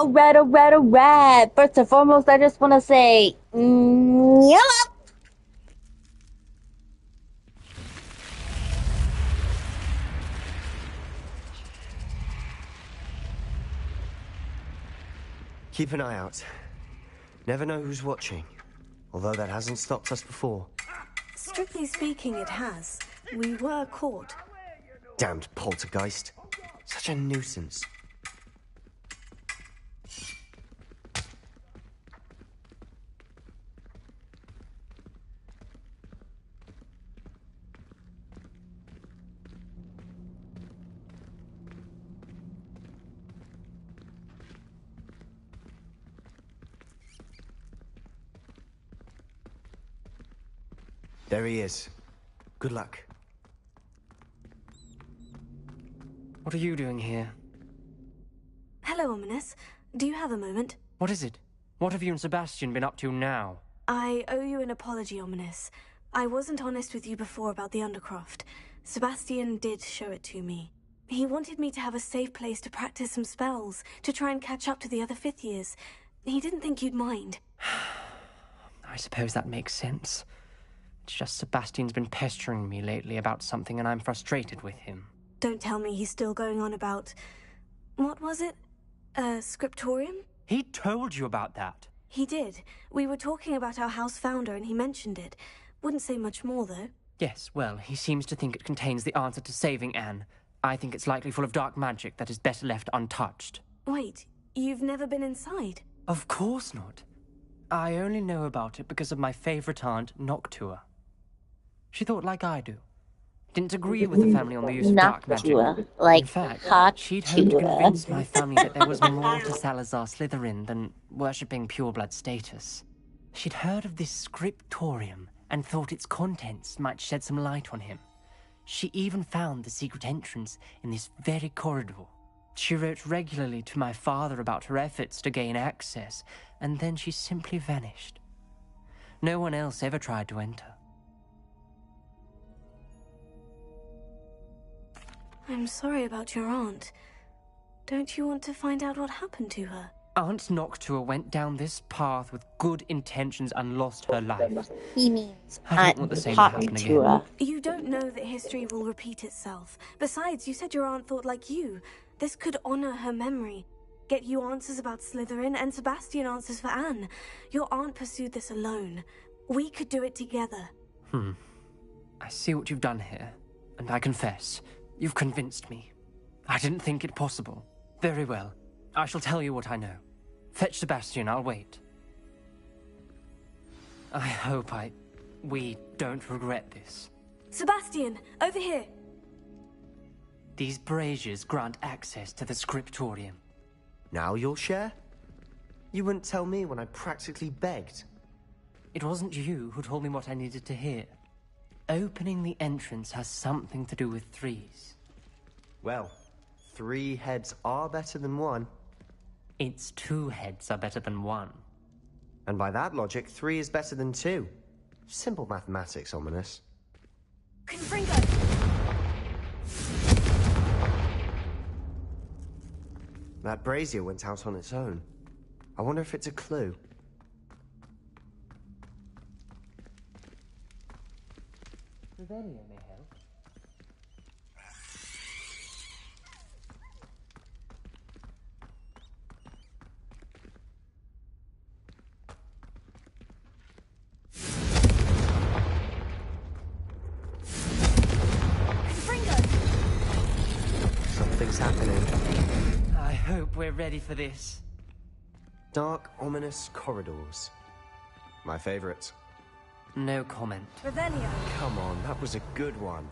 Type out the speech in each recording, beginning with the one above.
Alright. First and foremost, I just want to say, yeah. Keep an eye out. Never know who's watching. Although that hasn't stopped us before. Strictly speaking, it has. We were caught. Damned poltergeist. Such a nuisance. There he is. Good luck. What are you doing here? Hello, Ominous. Do you have a moment? What is it? What have you and Sebastian been up to now? I owe you an apology, Ominous. I wasn't honest with you before about the Undercroft. Sebastian did show it to me. He wanted me to have a safe place to practice some spells, to try and catch up to the other fifth years. He didn't think you'd mind. I suppose that makes sense. It's just Sebastian's been pestering me lately about something and I'm frustrated with him. Don't tell me he's still going on about... What was it? Scriptorium? He told you about that? He did. We were talking about our house founder and he mentioned it. Wouldn't say much more, though. Yes, well, he seems to think it contains the answer to saving Anne. I think it's likely full of dark magic that is better left untouched. Wait, you've never been inside? Of course not. I only know about it because of my favorite aunt, Noctua. She thought like I do. Didn't agree with the family on the use of dark magic. Like in fact, hot she'd hoped to convince my family that there was more to Salazar Slytherin than worshipping pureblood status. She'd heard of this scriptorium and thought its contents might shed some light on him. She even found the secret entrance in this very corridor. She wrote regularly to my father about her efforts to gain access, and then she simply vanished. No one else ever tried to enter. I'm sorry about your aunt. Don't you want to find out what happened to her? Aunt Noctua went down this path with good intentions and lost her life. he means I don't want the same to happen again. You don't know that history will repeat itself. Besides, you said your aunt thought like you. This could honor her memory. Get you answers about Slytherin and Sebastian answers for Anne. Your aunt pursued this alone. We could do it together. I see what you've done here, and I confess, you've convinced me. I didn't think it possible. Very well. I shall tell you what I know. Fetch Sebastian, I'll wait. I hope we don't regret this. Sebastian, over here. These braziers grant access to the scriptorium. Now you'll share? You wouldn't tell me when I practically begged. It wasn't you who told me what I needed to hear. Opening the entrance has something to do with threes. Well, 3 heads are better than 1. It's 2 heads are better than 1. And by that logic, 3 is better than 2. Simple mathematics, Ominous. Confringo! That brazier went out on its own. I wonder if it's a clue. Revelio may help. Something's happening. I hope we're ready for this. Dark, ominous corridors. My favorite. No comment. Revelio! Come on, that was a good one.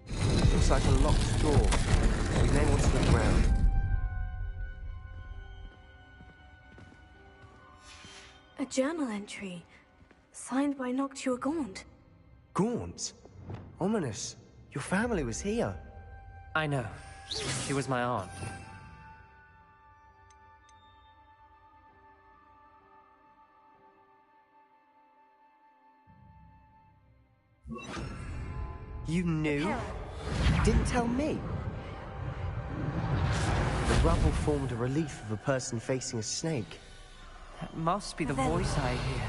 Looks like a locked door. We may want to look around. A journal entry. Signed by Noctua Gaunt. Gaunt? Ominous. Your family was here. I know. She was my aunt. You knew? Didn't tell me. The rubble formed a relief of a person facing a snake. That must be the voice I hear.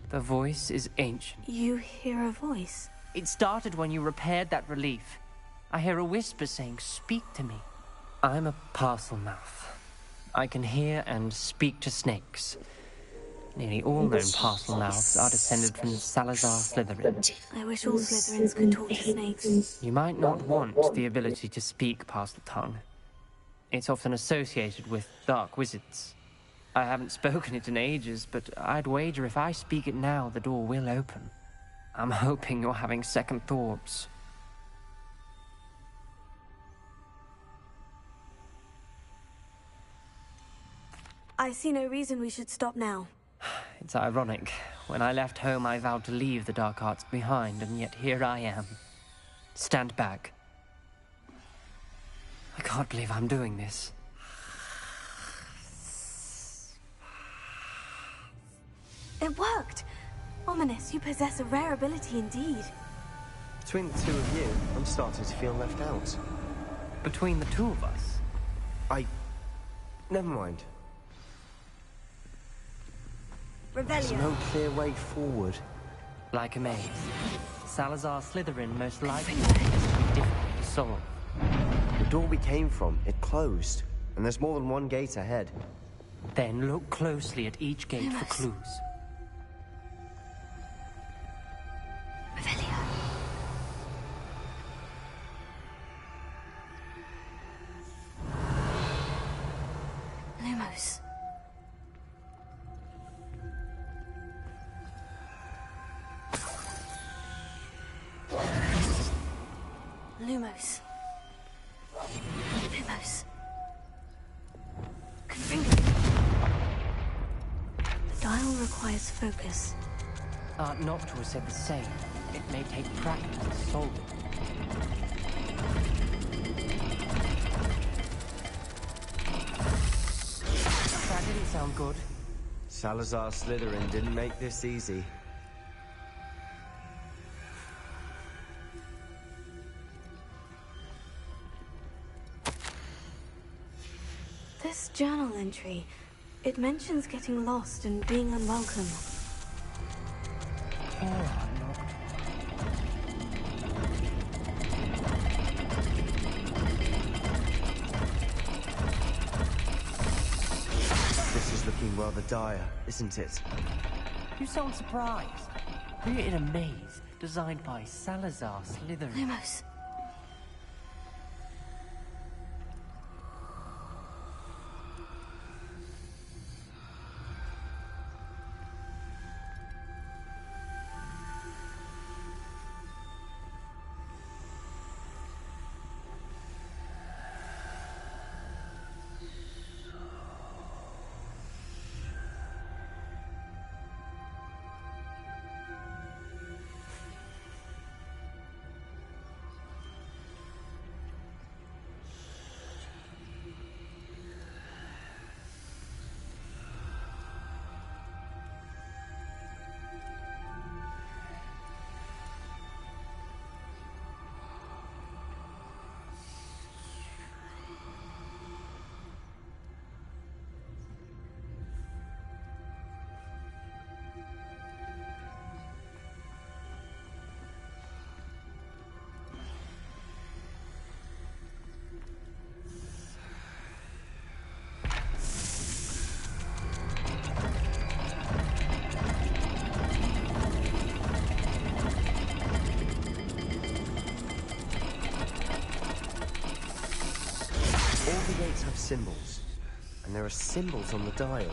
The voice is ancient. You hear a voice? It started when you repaired that relief. I hear a whisper saying, "Speak to me." I'm a parcel mouth. I can hear and speak to snakes. Nearly all known parcel mouths are descended from Salazar Slytherin. I wish all Slytherins could talk to snakes. You might not want the ability to speak parcel tongue. It's often associated with dark wizards. I haven't spoken it in ages, but I'd wager if I speak it now, the door will open. I'm hoping you're having second thoughts. I see no reason we should stop now. It's ironic. When I left home, I vowed to leave the dark arts behind, and yet here I am. Stand back. I can't believe I'm doing this. It worked! Ominous, you possess a rare ability indeed. Between the two of you, I'm starting to feel left out. Between the two of us? Never mind. There's Revelio. no clear way forward. Like a maze. Salazar Slytherin most likely is difficult to solve. The door we came from, it closed. And there's more than one gate ahead. Then look closely at each gate for clues. Revelio. Lumos. Lumos. Lumos. Confringo. The dial requires focus. Art Noctua said the same. It may take practice to solve it. That didn't sound good. Salazar Slytherin didn't make this easy. This journal entry, it mentions getting lost and being unwelcome. Poor Art Noctua. This is looking rather dire, isn't it? You sound surprised. We're in a maze designed by Salazar Slytherin. Lumos. All the gates have symbols. And there are symbols on the dial.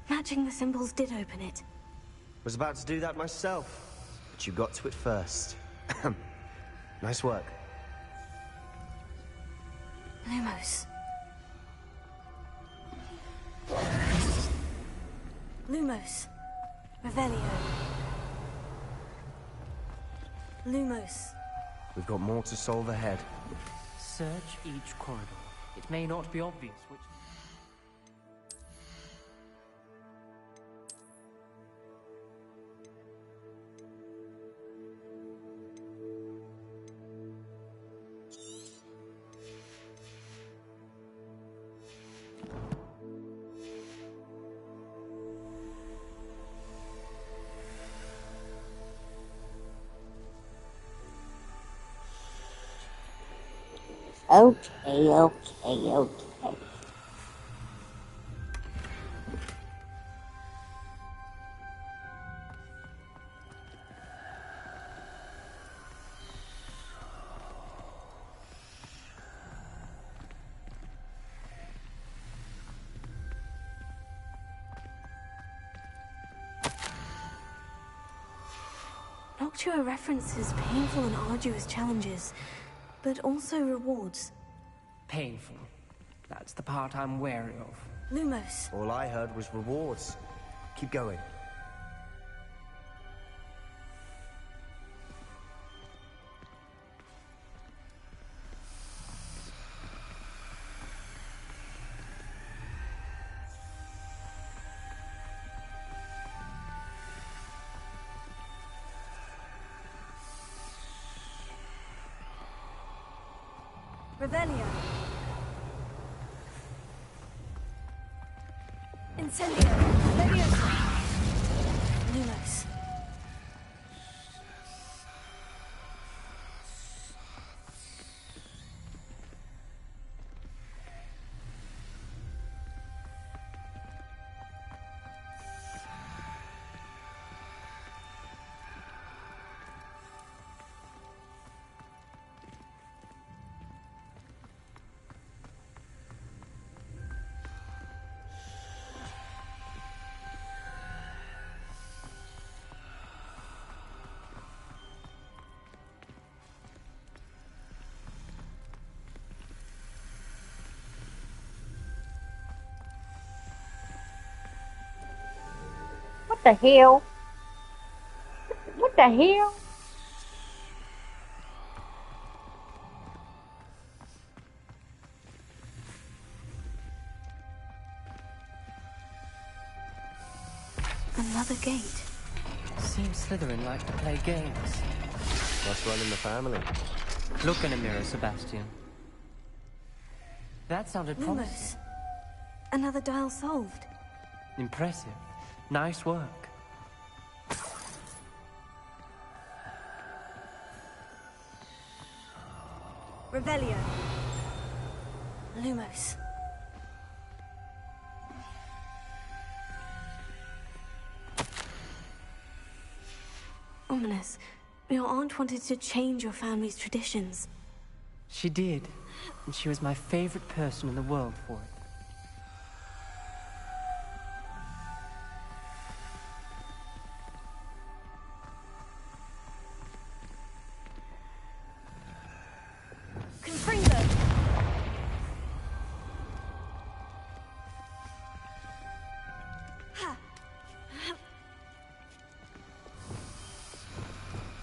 Matching the symbols did open it. Was about to do that myself, but you got to it first. Nice work. Lumos. Lumos. Revelio. Lumos. We've got more to solve ahead. Search each corridor. It may not be obvious which... Okay. Noctua references painful and arduous challenges, but also rewards. Painful. That's the part I'm wary of. Lumos. All I heard was rewards. Keep going. Revelio. Incendio. Leviosa. Lumos. What the hell? What the hell? Another gate. Seems Slytherin like to play games. Must run in the family. Look in a mirror, Sebastian. That sounded promising. Lumos. Another dial solved. Impressive. Nice work. Revelio. Lumos. Ominous. Your aunt wanted to change your family's traditions. She did. And she was my favorite person in the world for it. Confringo.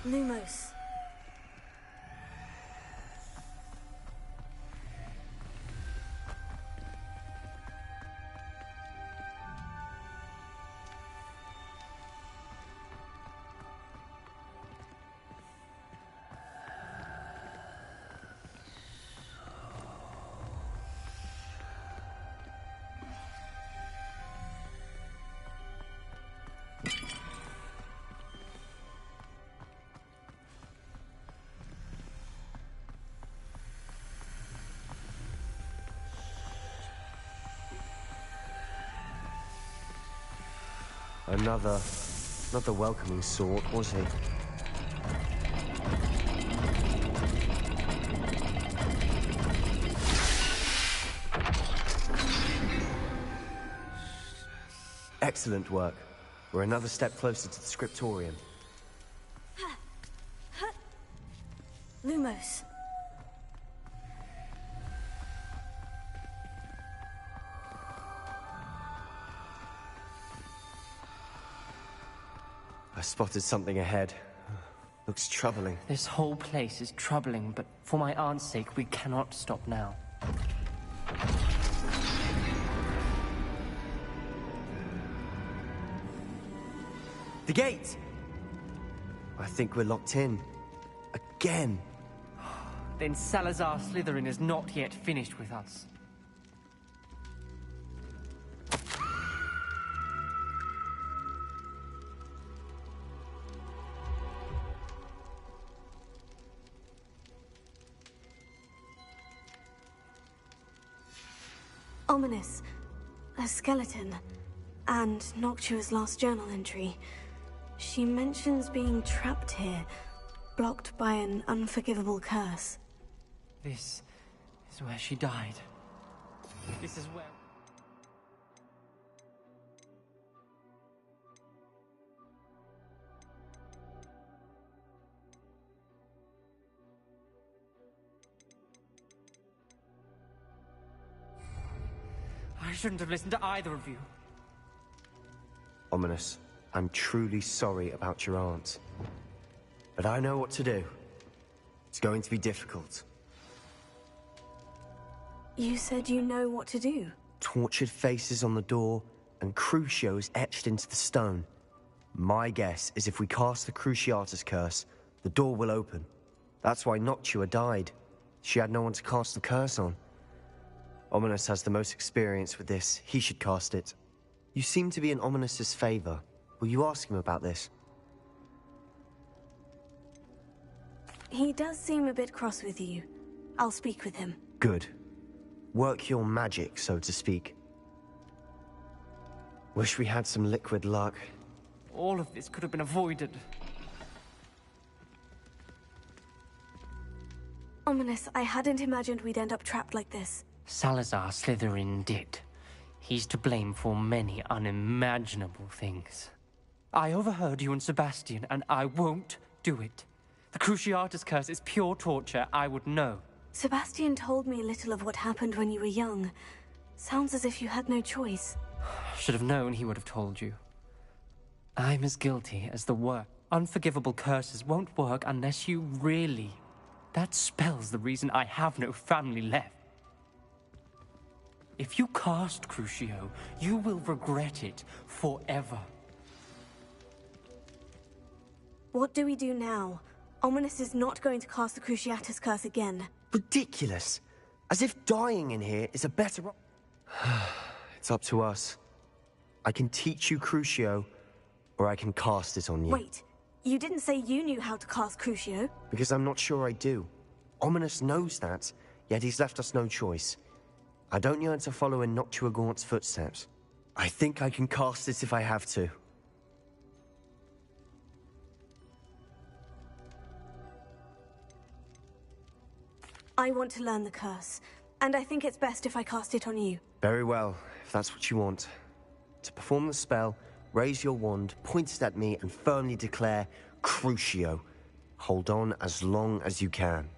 Lumos. Another... not the welcoming sort, was he? Excellent work. We're another step closer to the scriptorium. Lumos. spotted something ahead. Looks troubling. This whole place is troubling, but for my aunt's sake, we cannot stop now. The gate! I think we're locked in. Again. Then Salazar Slytherin is not yet finished with us. Ominous. A skeleton. And Noctua's last journal entry. She mentions being trapped here, blocked by an unforgivable curse. This is where she died. This is where... I shouldn't have listened to either of you. Ominous, I'm truly sorry about your aunt. But I know what to do. It's going to be difficult. You said you know what to do. Tortured faces on the door, and Crucios etched into the stone. My guess is if we cast the Cruciatus curse, the door will open. That's why Noctua died. She had no one to cast the curse on. Ominous has the most experience with this. He should cast it. You seem to be in Ominous's favor. Will you ask him about this? He does seem a bit cross with you. I'll speak with him. Good. Work your magic, so to speak. Wish we had some liquid luck. All of this could have been avoided. Ominous, I hadn't imagined we'd end up trapped like this. Salazar Slytherin did. He's to blame for many unimaginable things. I overheard you and Sebastian, and I won't do it. The Cruciatus curse is pure torture, I would know. Sebastian told me a little of what happened when you were young. Sounds as if you had no choice. Should have known he would have told you. I'm as guilty as the work. Unforgivable curses won't work unless you really... That spell's the reason I have no family left. If you cast Crucio, you will regret it forever. What do we do now? Ominous is not going to cast the Cruciatus curse again. Ridiculous. As if dying in here is a better It's up to us. I can teach you Crucio, or I can cast it on you. Wait, you didn't say you knew how to cast Crucio? Because I'm not sure I do. Ominous knows that, yet he's left us no choice. I don't yearn to follow in Noctua Gaunt's footsteps. I think I can cast it if I have to. I want to learn the curse, and I think it's best if I cast it on you. Very well, if that's what you want. To perform the spell, raise your wand, point it at me, and firmly declare, Crucio. Hold on as long as you can.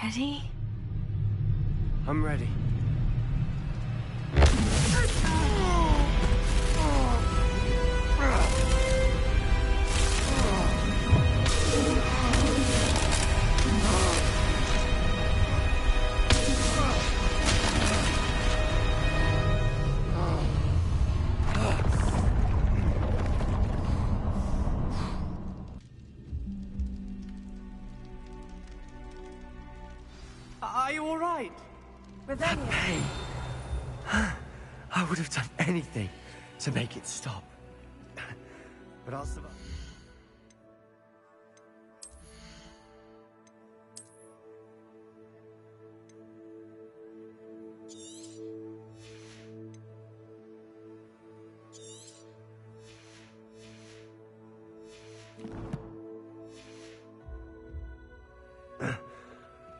Ready? I'm ready. Are you all right? Rebellion. I would have done anything to make it stop. But I'll survive.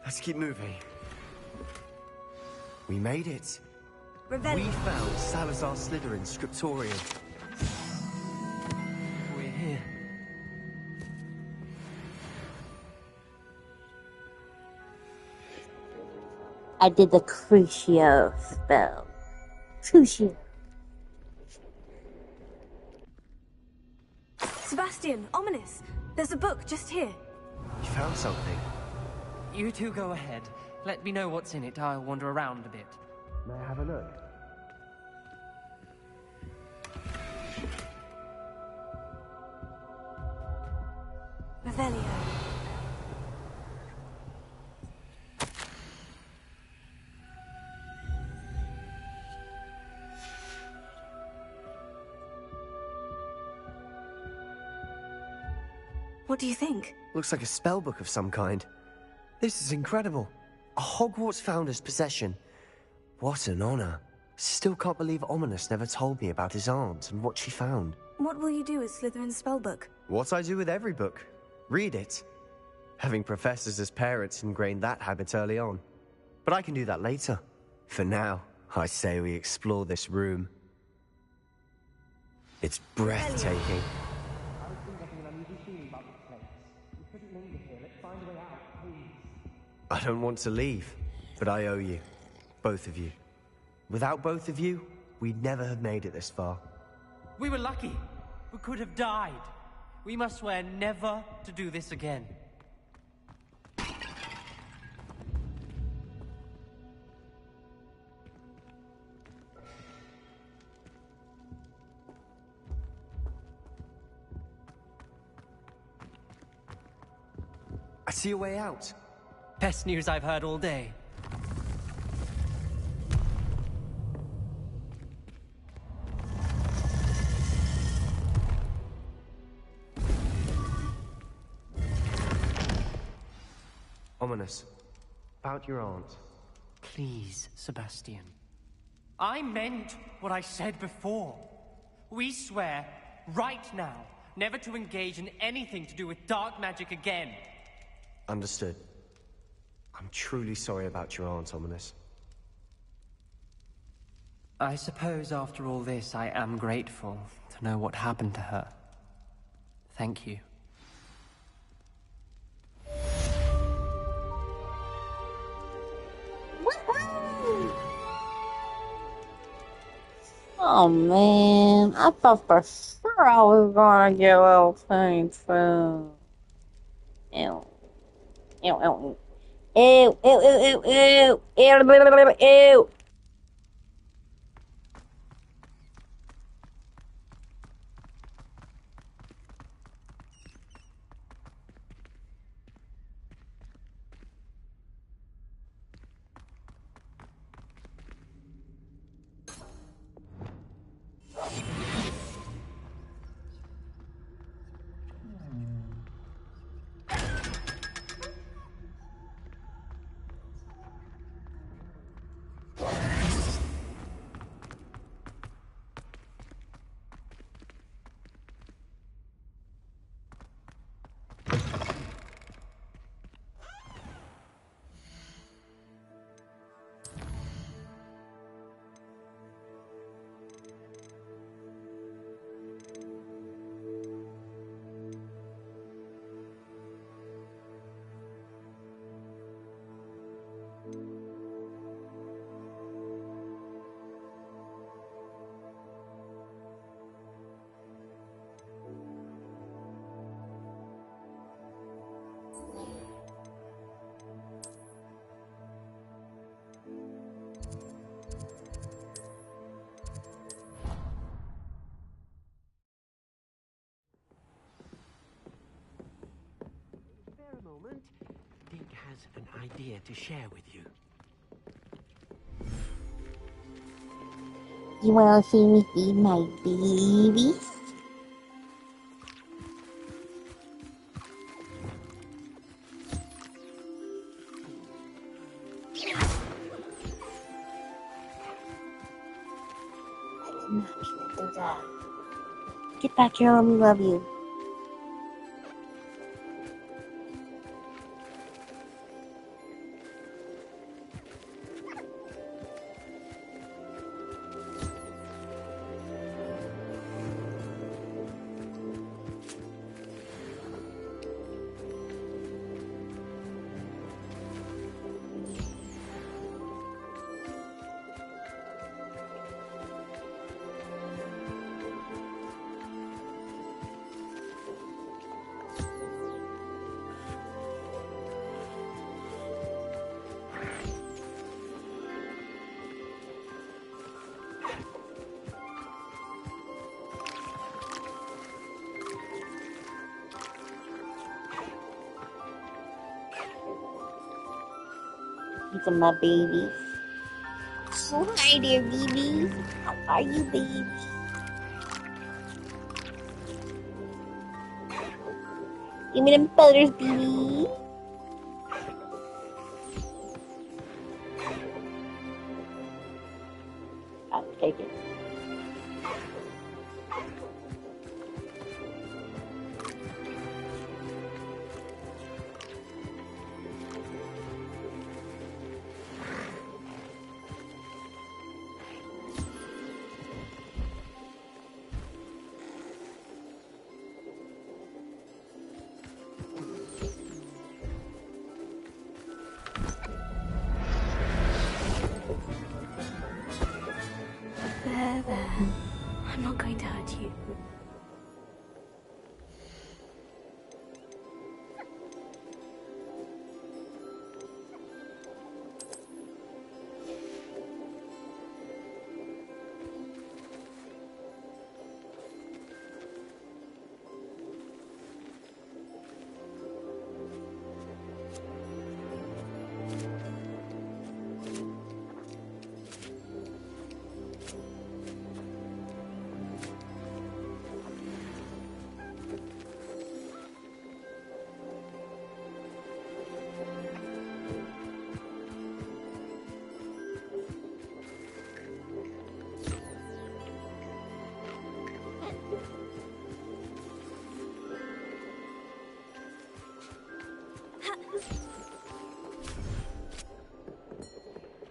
Let's keep moving. We made it. Revelio. We found Salazar Slytherin's scriptorium. We're here. I did the Crucio spell. Crucio. Sebastian, ominous. There's a book just here. You found something. You two go ahead. Let me know what's in it. I'll wander around a bit. May I have a look? Revelio. What do you think? Looks like a spell book of some kind. This is incredible. A Hogwarts founder's possession. What an honor. Still can't believe Ominous never told me about his aunt and what she found. What will you do with Slytherin's spellbook? What I do with every book. Read it. Having professors as parents ingrained that habit early on. But I can do that later. For now, I say we explore this room. It's breathtaking. I don't want to leave, but I owe you. Both of you. Without both of you, we'd never have made it this far. We were lucky. We could have died. We must swear never to do this again. I see a way out. Best news I've heard all day. Ominous. About your aunt. Please, Sebastian. I meant what I said before. We swear, right now, never to engage in anything to do with dark magic again. Understood. I'm truly sorry about your aunt, Ominous. I suppose after all this, I am grateful to know what happened to her. Thank you. Woohoo! Oh man, I thought for sure I was gonna get little painful. Ew. Ew, ew, ew, ew, ew, ew, ew, ew, ew. Moment, Dink has an idea to share with you. You wanna see me feed my babies? I'm not gonna do that. Get back here, let me love you. These are my babies. Oh, hi there, babies. How are you, babies? Give me them butters, baby. I'll take it. There. I'm not going to hurt you.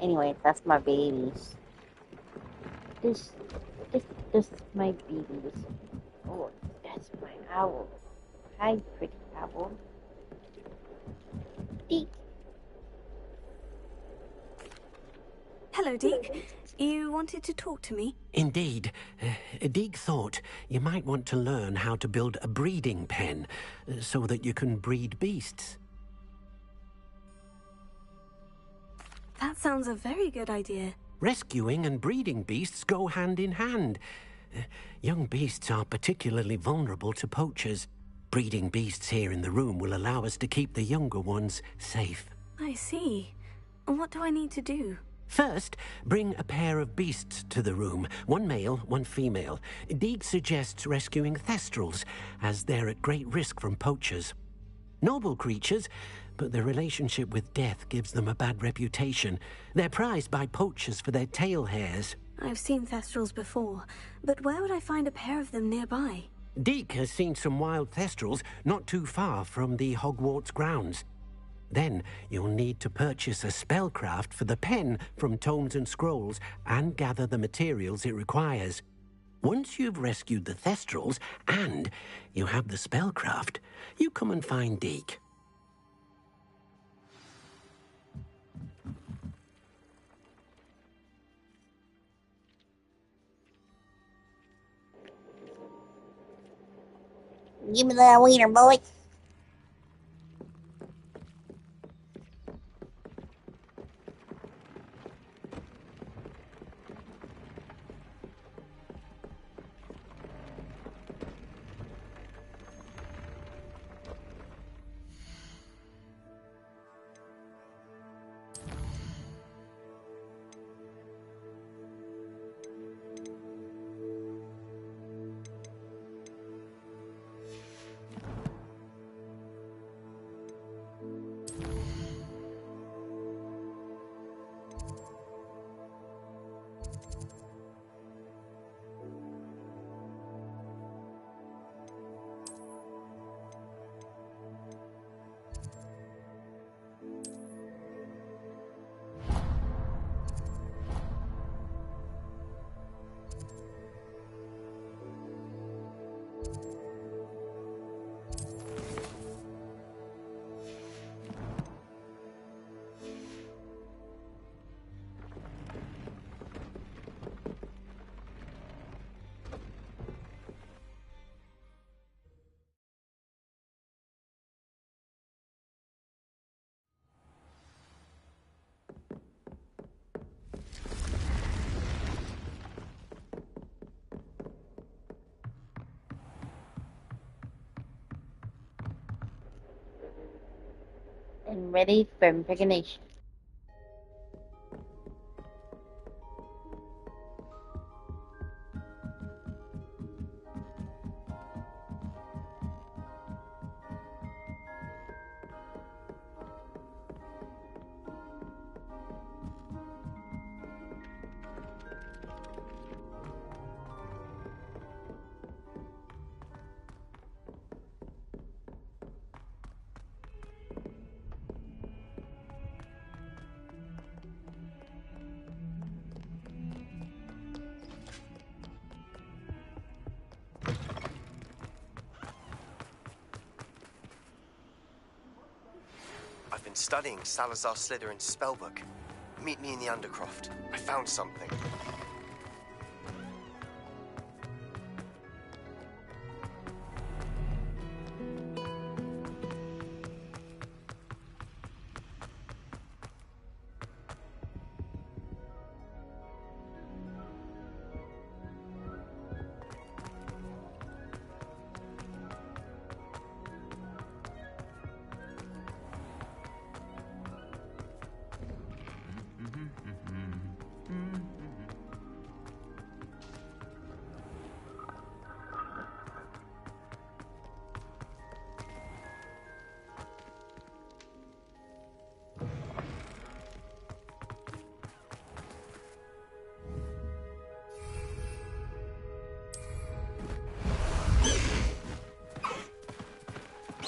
Anyway, that's my babies. This, this is my babies. Oh, that's my owl. Hi, pretty owl. Deek. Hello, Deke. You wanted to talk to me? Indeed. Deek thought you might want to learn how to build a breeding pen so that you can breed beasts. That sounds a very good idea. Rescuing and breeding beasts go hand in hand. Young beasts are particularly vulnerable to poachers. Breeding beasts here in the room will allow us to keep the younger ones safe. I see. And what do I need to do? First, bring a pair of beasts to the room. One male, one female. Deek suggests rescuing thestrals, as they're at great risk from poachers. Noble creatures, but their relationship with death gives them a bad reputation. They're prized by poachers for their tail hairs. I've seen thestrals before, but where would I find a pair of them nearby? Deek has seen some wild thestrals not too far from the Hogwarts grounds. Then you'll need to purchase a spellcraft for the pen from Tomes and Scrolls and gather the materials it requires. Once you've rescued the thestrals and you have the spellcraft, you come and find Deek. Give me that wiener, boy. And ready for impregnation. I've been studying Salazar Slytherin's spellbook. Meet me in the Undercroft. I found something.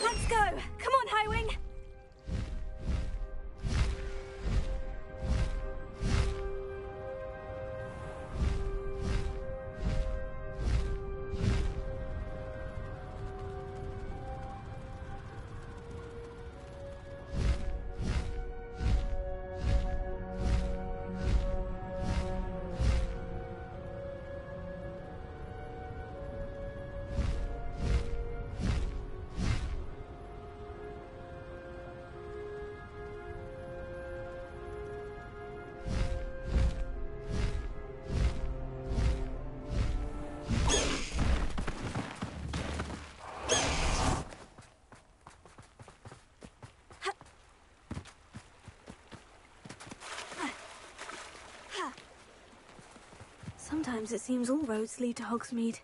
Let's go! Come on, Highwing! Sometimes it seems all roads lead to Hogsmeade.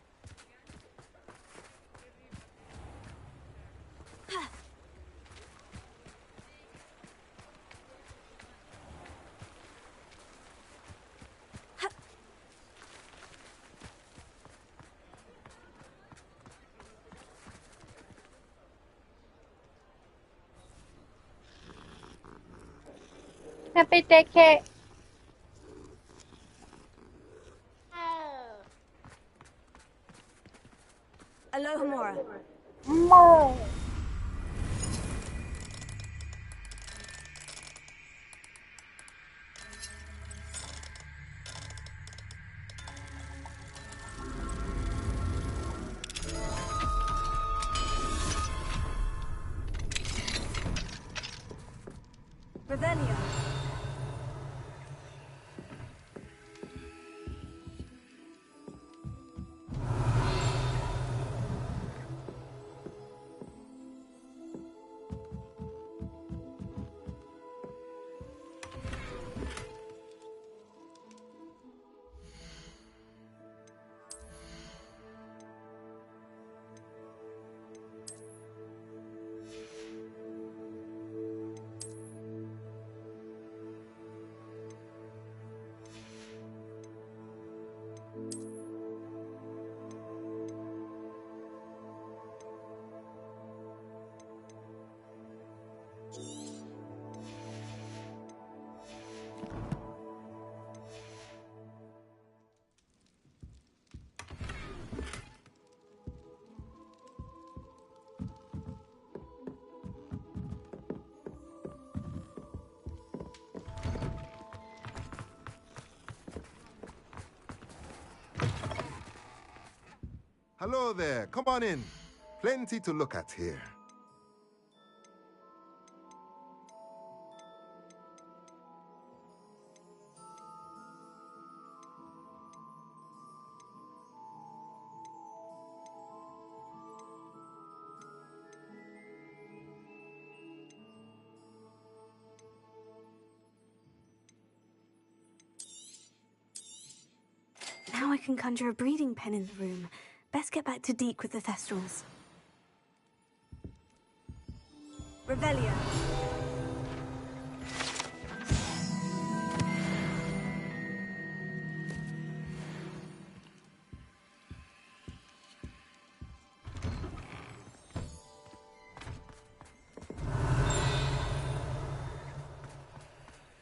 Happy decade. Alohomora. More. Revelio. Hello there, come on in. Plenty to look at here. Now I can conjure a breeding pen in the room. Best get back to Deke with the Thestrals. Revelio.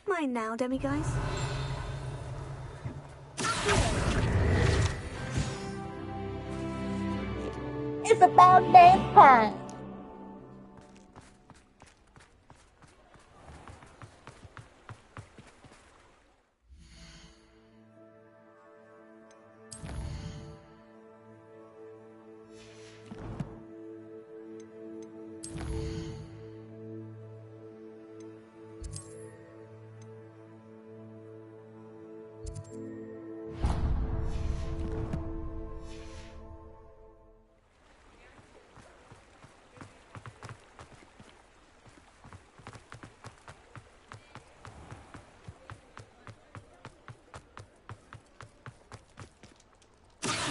Mine now, demiguise. It's about damn time.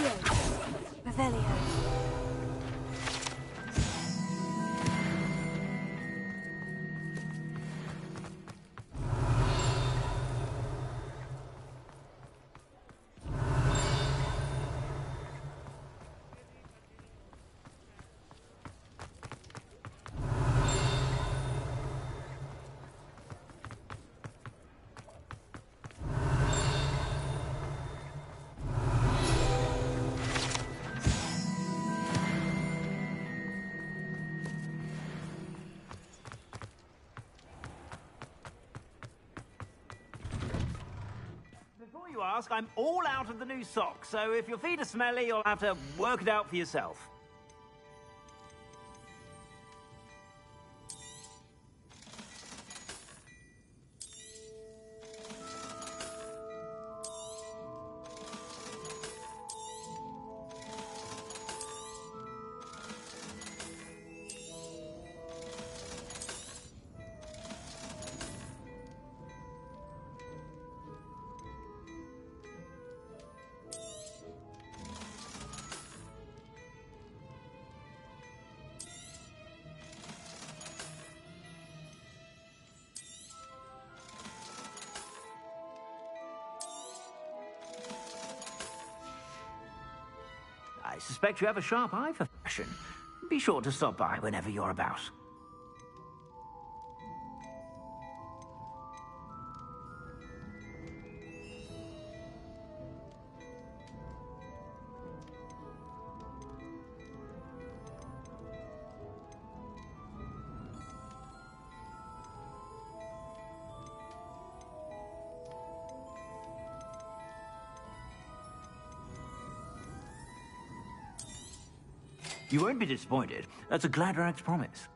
Yes. Revelio. Before you ask, I'm all out of the new socks, so if your feet are smelly, you'll have to work it out for yourself. I suspect you have a sharp eye for fashion. Be sure to stop by whenever you're about. You won't be disappointed. That's a Gladrag's promise.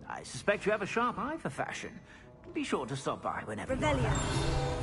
I suspect you have a sharp eye for fashion. Be sure to stop by whenever you're Revelio. about.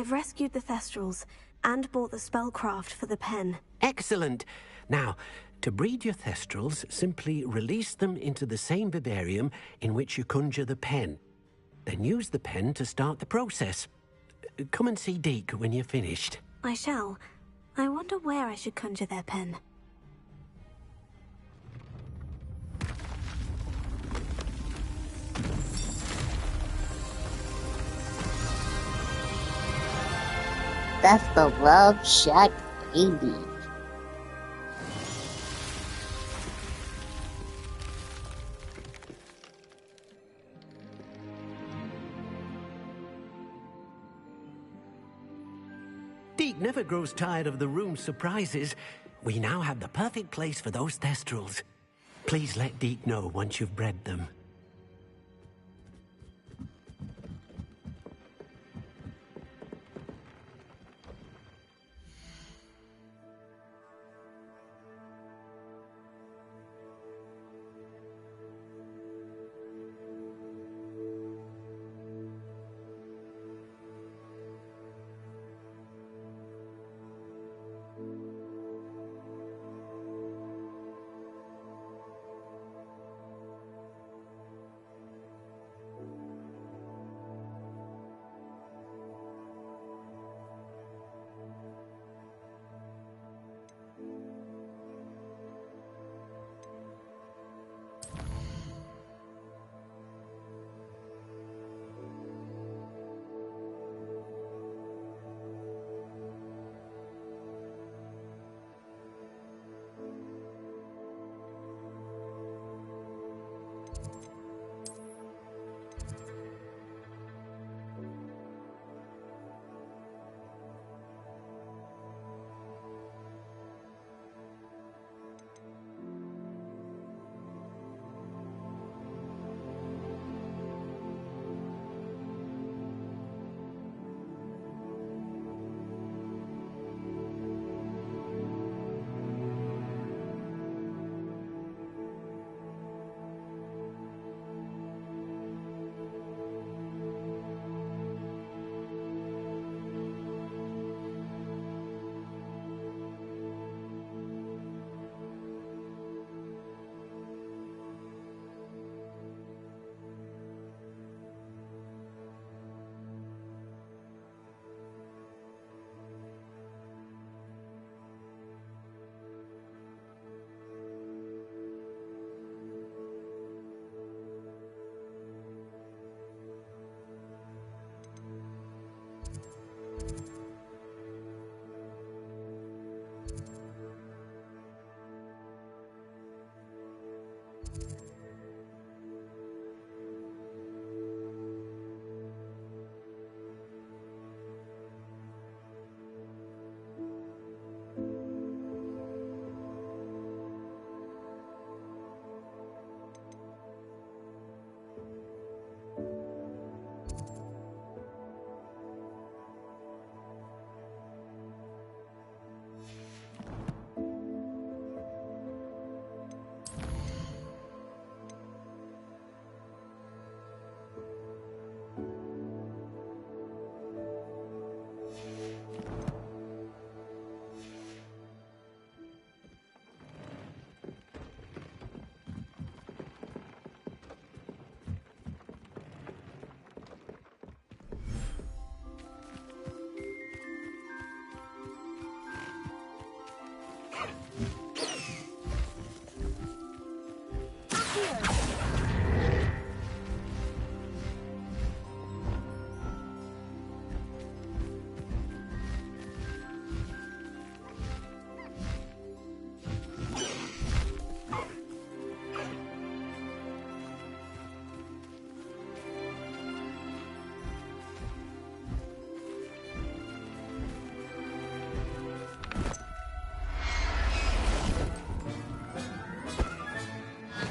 I've rescued the Thestrals and bought the spellcraft for the pen. Excellent. Now, to breed your Thestrals, simply release them into the same vivarium in which you conjure the pen. Then use the pen to start the process. Come and see Deke when you're finished. I shall. I wonder where I should conjure their pen. That's the Love Shack baby. Deke never grows tired of the room's surprises. We now have the perfect place for those Thestrals. Please let Deke know once you've bred them.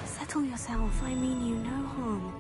Settle yourself. I mean you no harm.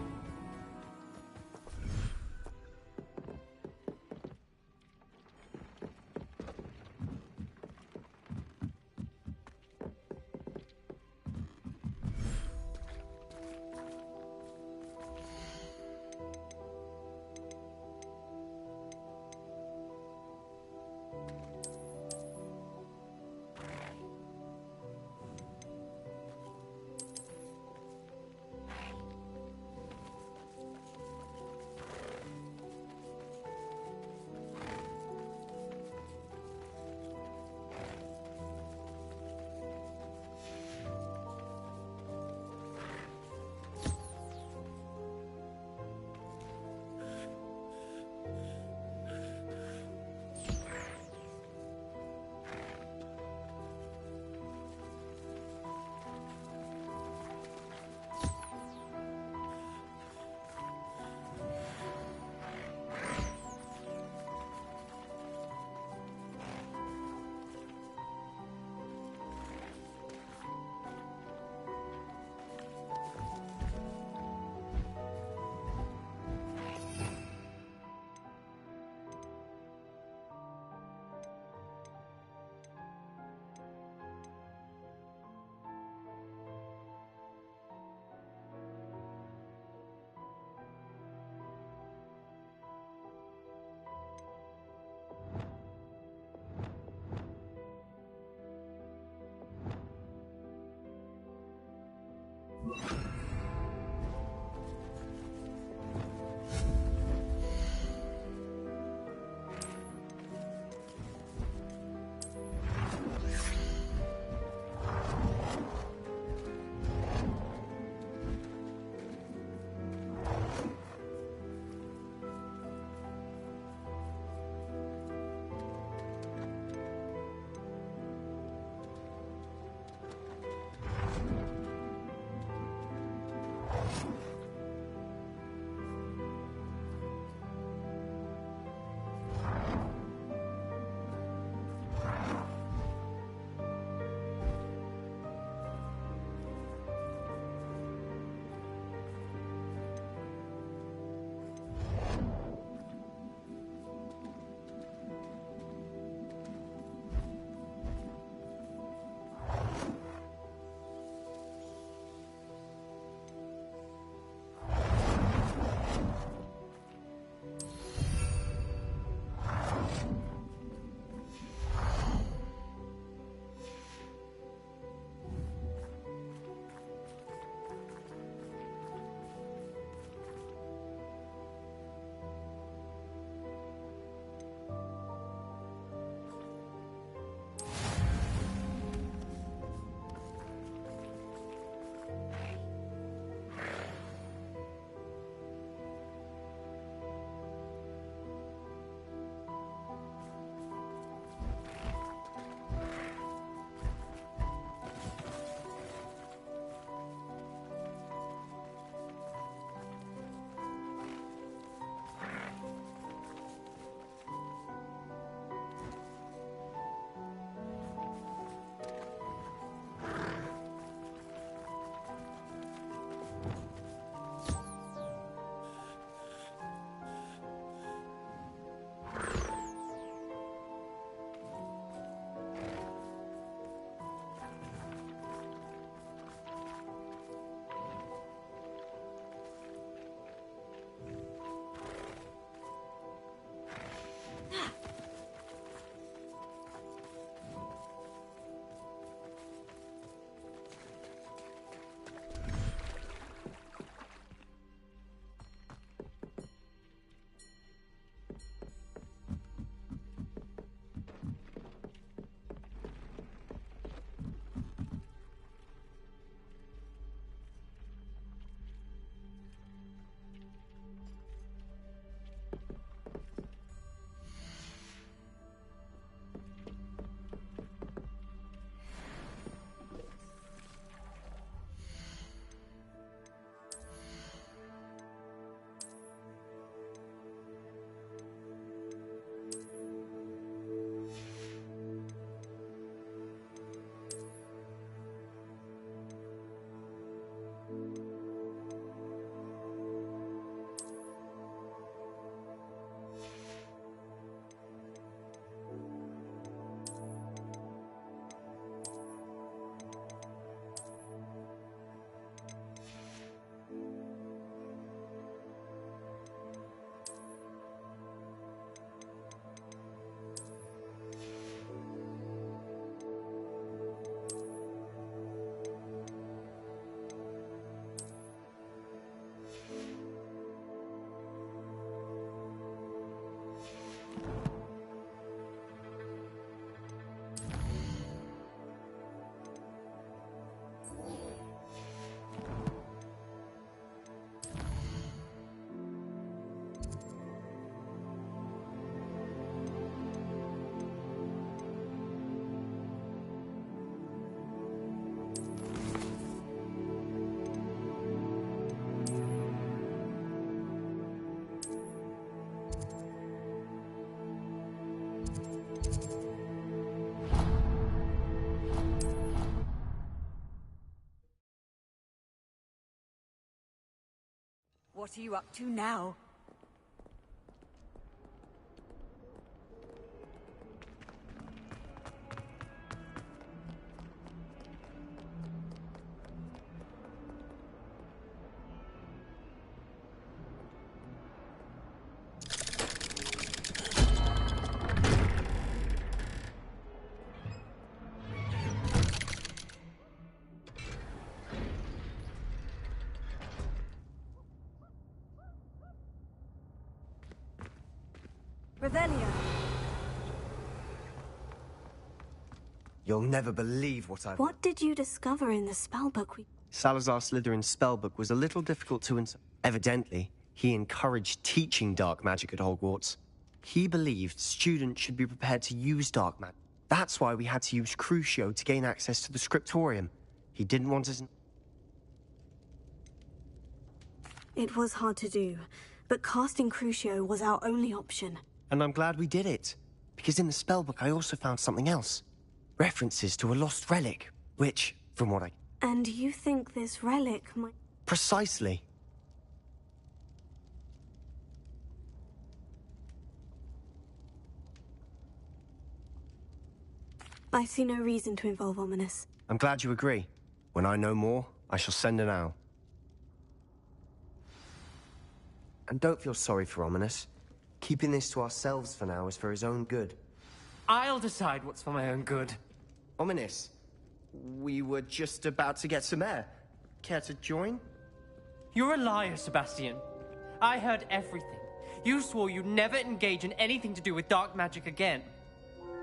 What are you up to now? Revelio. You'll never believe what I've... What did you discover in the spellbook we... Salazar Slytherin's spellbook was a little difficult to Evidently, he encouraged teaching dark magic at Hogwarts. He believed students should be prepared to use dark magic. That's why we had to use Crucio to gain access to the scriptorium. He didn't want us... It was hard to do, but casting Crucio was our only option. And I'm glad we did it. Because in the spellbook I also found something else. References to a lost relic, which, from what I... And you think this relic might... Precisely. I see no reason to involve Ominous. I'm glad you agree. When I know more, I shall send an owl. And don't feel sorry for Ominous. Keeping this to ourselves for now is for his own good. I'll decide what's for my own good. Ominous, we were just about to get some air. Care to join? You're a liar, Sebastian. I heard everything. You swore you'd never engage in anything to do with dark magic again.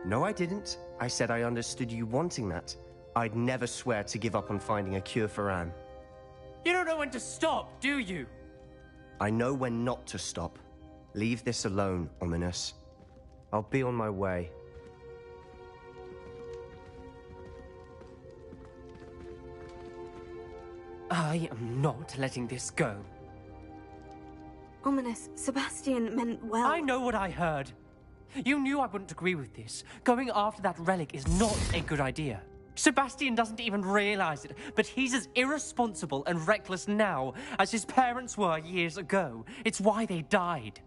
No, I didn't. I said I understood you wanting that. I'd never swear to give up on finding a cure for Anne. You don't know when to stop, do you? I know when not to stop. Leave this alone, Ominous. I'll be on my way. I am not letting this go. Ominous, Sebastian meant well. I know what I heard. You knew I wouldn't agree with this. Going after that relic is not a good idea. Sebastian doesn't even realize it, but he's as irresponsible and reckless now as his parents were years ago. It's why they died.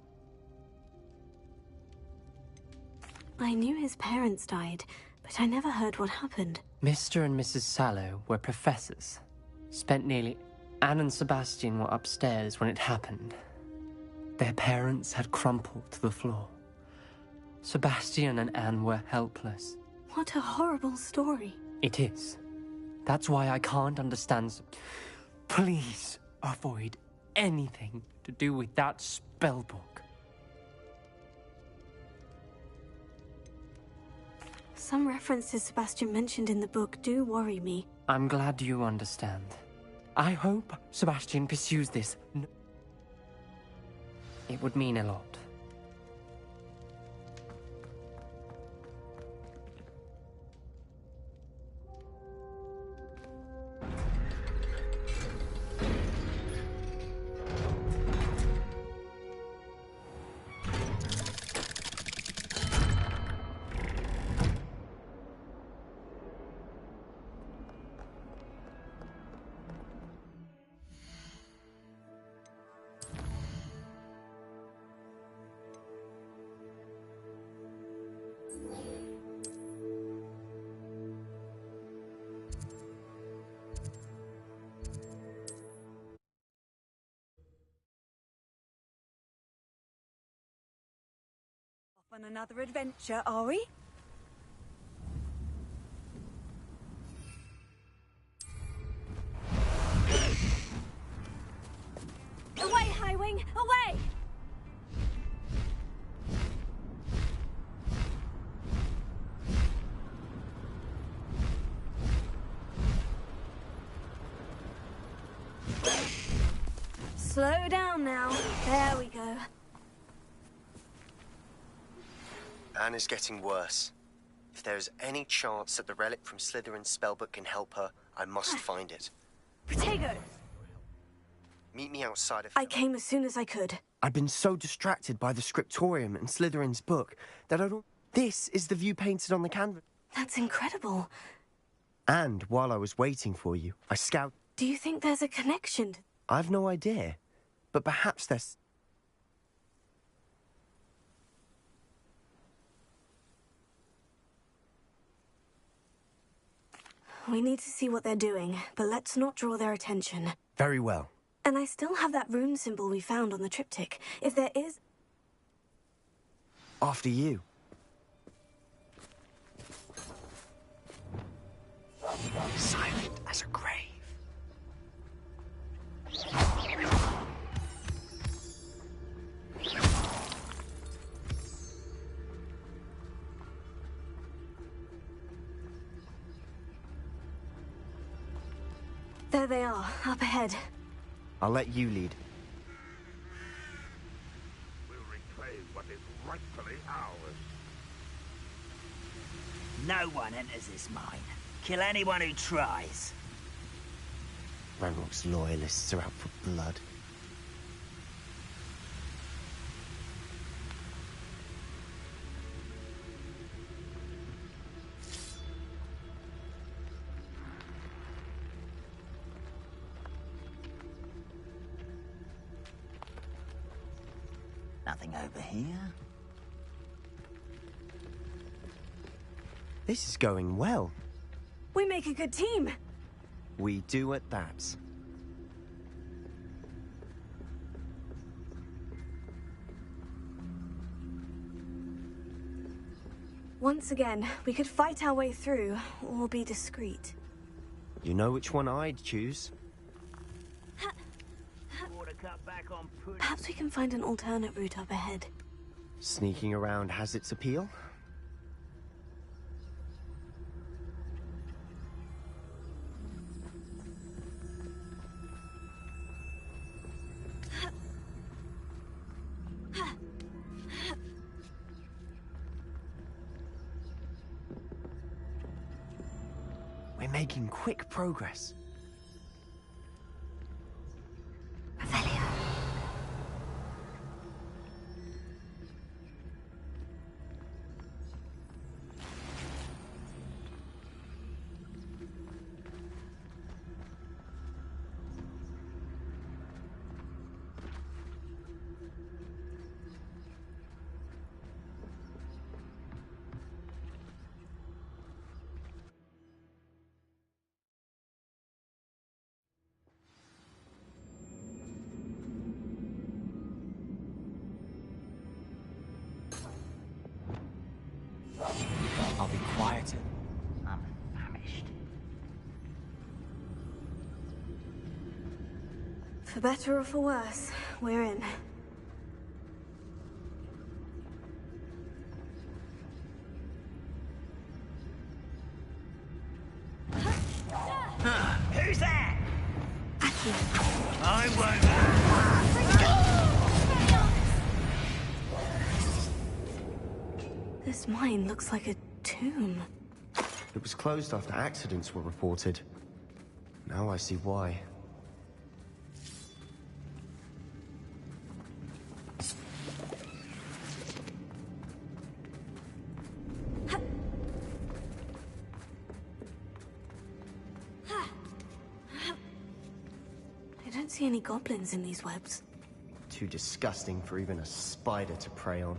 I knew his parents died, but I never heard what happened. Mr. and Mrs. Sallow were professors. Spent nearly... Anne and Sebastian were upstairs when it happened. Their parents had crumpled to the floor. Sebastian and Anne were helpless. What a horrible story. It is. That's why I can't understand... Please avoid anything to do with that spellbook. Some references Sebastian mentioned in the book do worry me. I'm glad you understand. I hope Sebastian pursues this. It would mean a lot. On another adventure, are we? Away, Highwing! Away! Slow down now. There we go. Anne is getting worse. If there is any chance that the relic from Slytherin's spellbook can help her, I must find it. Protego! Meet me outside of... I came as soon as I could. I've been so distracted by the scriptorium and Slytherin's book that I don't... This is the view painted on the canvas. That's incredible. And while I was waiting for you, I scouted... Do you think there's a connection? I've no idea. But perhaps there's... We need to see what they're doing, but let's not draw their attention. Very well. And I still have that rune symbol we found on the triptych. If there is... After you. Silent as a grave. There they are, up ahead. I'll let you lead. We'll reclaim what is rightfully ours. No one enters this mine. Kill anyone who tries. Ranrock's loyalists are out for blood. Nothing over here. This is going well. We make a good team. We do at that. Once again, we could fight our way through, or be discreet. You know which one I'd choose. Perhaps we can find an alternate route up ahead. Sneaking around has its appeal. We're making quick progress. I'll be quieter. I'm famished. For better or for worse, we're in. Who's that? I won't. This mine looks like a tomb. It was closed after accidents were reported. Now I see why. I don't see any goblins in these webs. Too disgusting for even a spider to prey on.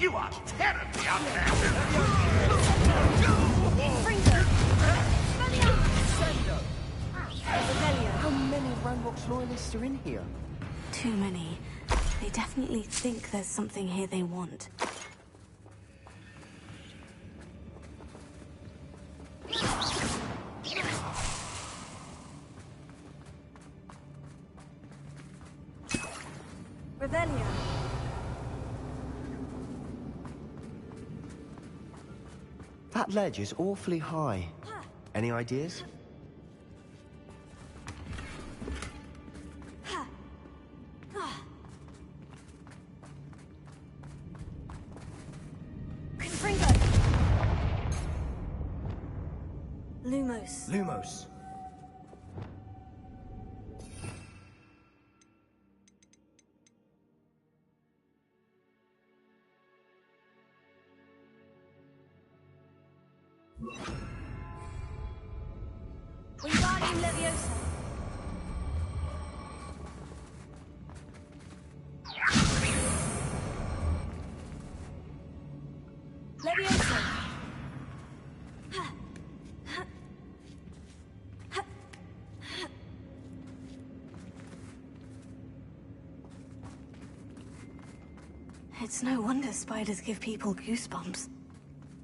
You are terribly unfair. How many Ranrock's loyalists are in here? Too many. They definitely think there's something here they want. Revelio. That ledge is awfully high. Any ideas? Lumos. Lumos. Wingardium Leviosa. Leviosa. It's no wonder spiders give people goosebumps.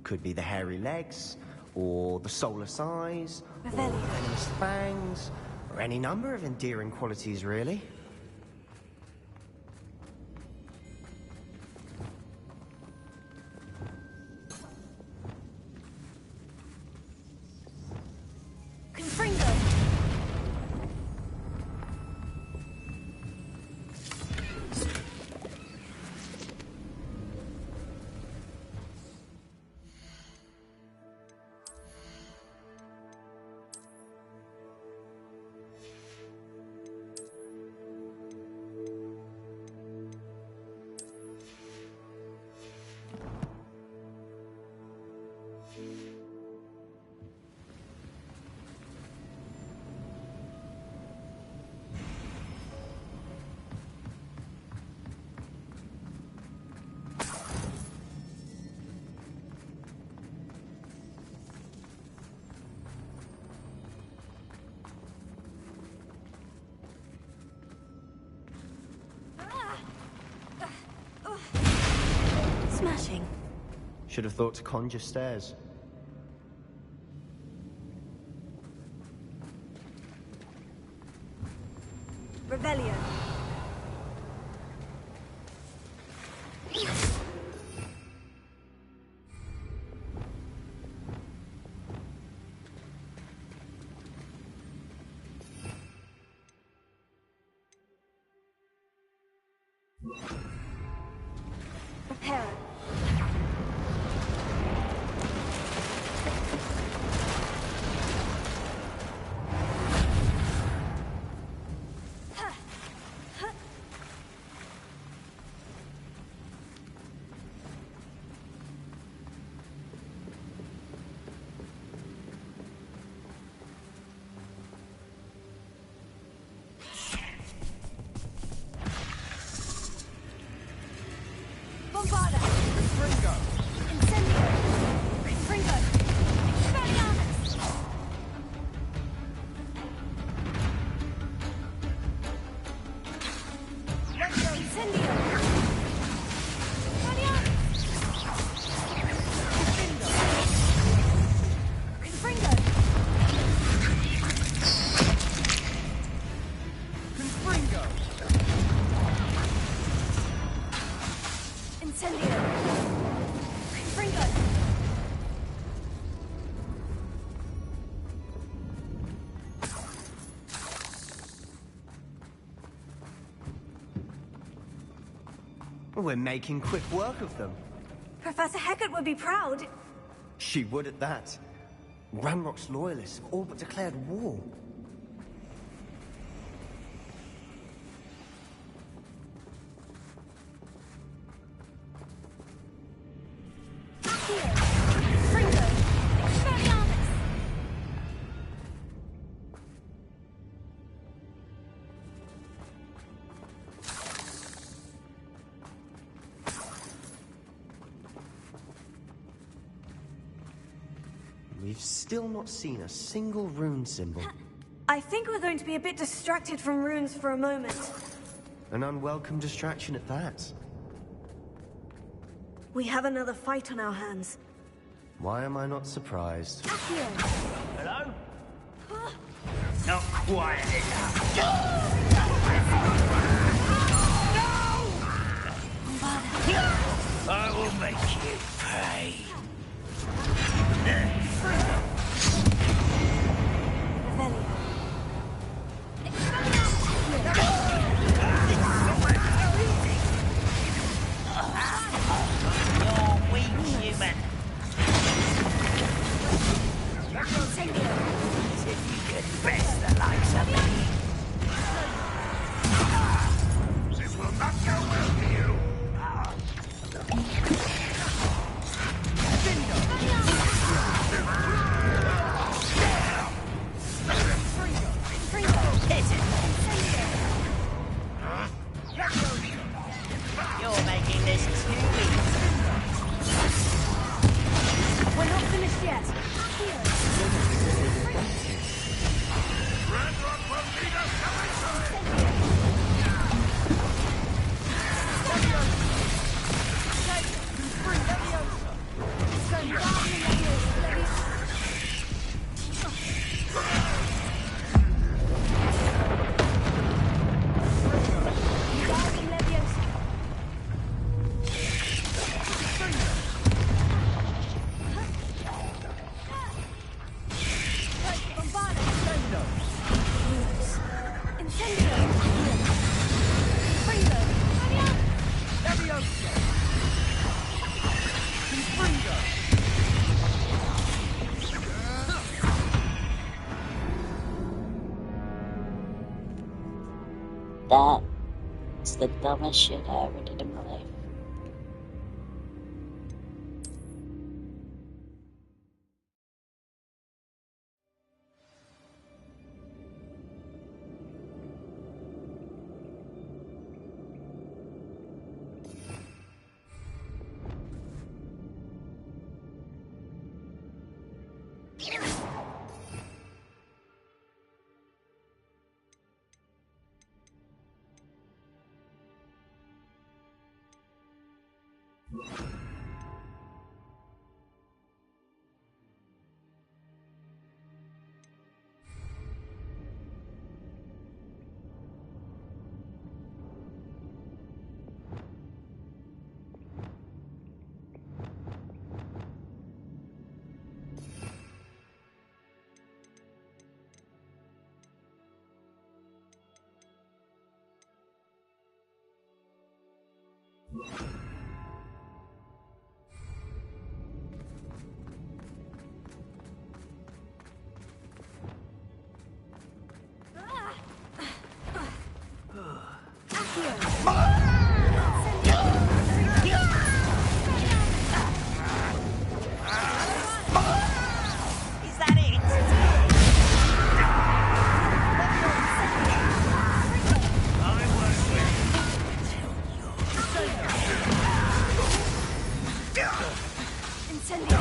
Could be the hairy legs, or the soulless eyes, or Revelio. venomous fangs, or any number of endearing qualities, really. Confringo! Smashing. Should have thought to conjure stairs. Revelio. Prepare. Bombarda! Confringo! Incendio! Confringo! Expelliarmus! Recto Incendio! Expelliarmus! Confringo! Confringo! Incendio! Confringo! We're making quick work of them. Professor Hecat would be proud. She would at that. Ranrock's loyalists have all but declared war. Accio! Confringo! Expelliarmus! We've still not seen a single rune symbol. I think we're going to be a bit distracted from runes for a moment. An unwelcome distraction at that. We have another fight on our hands. Why am I not surprised? Accio! Hello? Not quiet enough. Bombarda! I will make you pay. Revelio. You're weak, human. Incendio. As if you could best the likes of me. This will not go well for you. that. It's the dumbest shit I ever did in my life. Is that it? Incendio.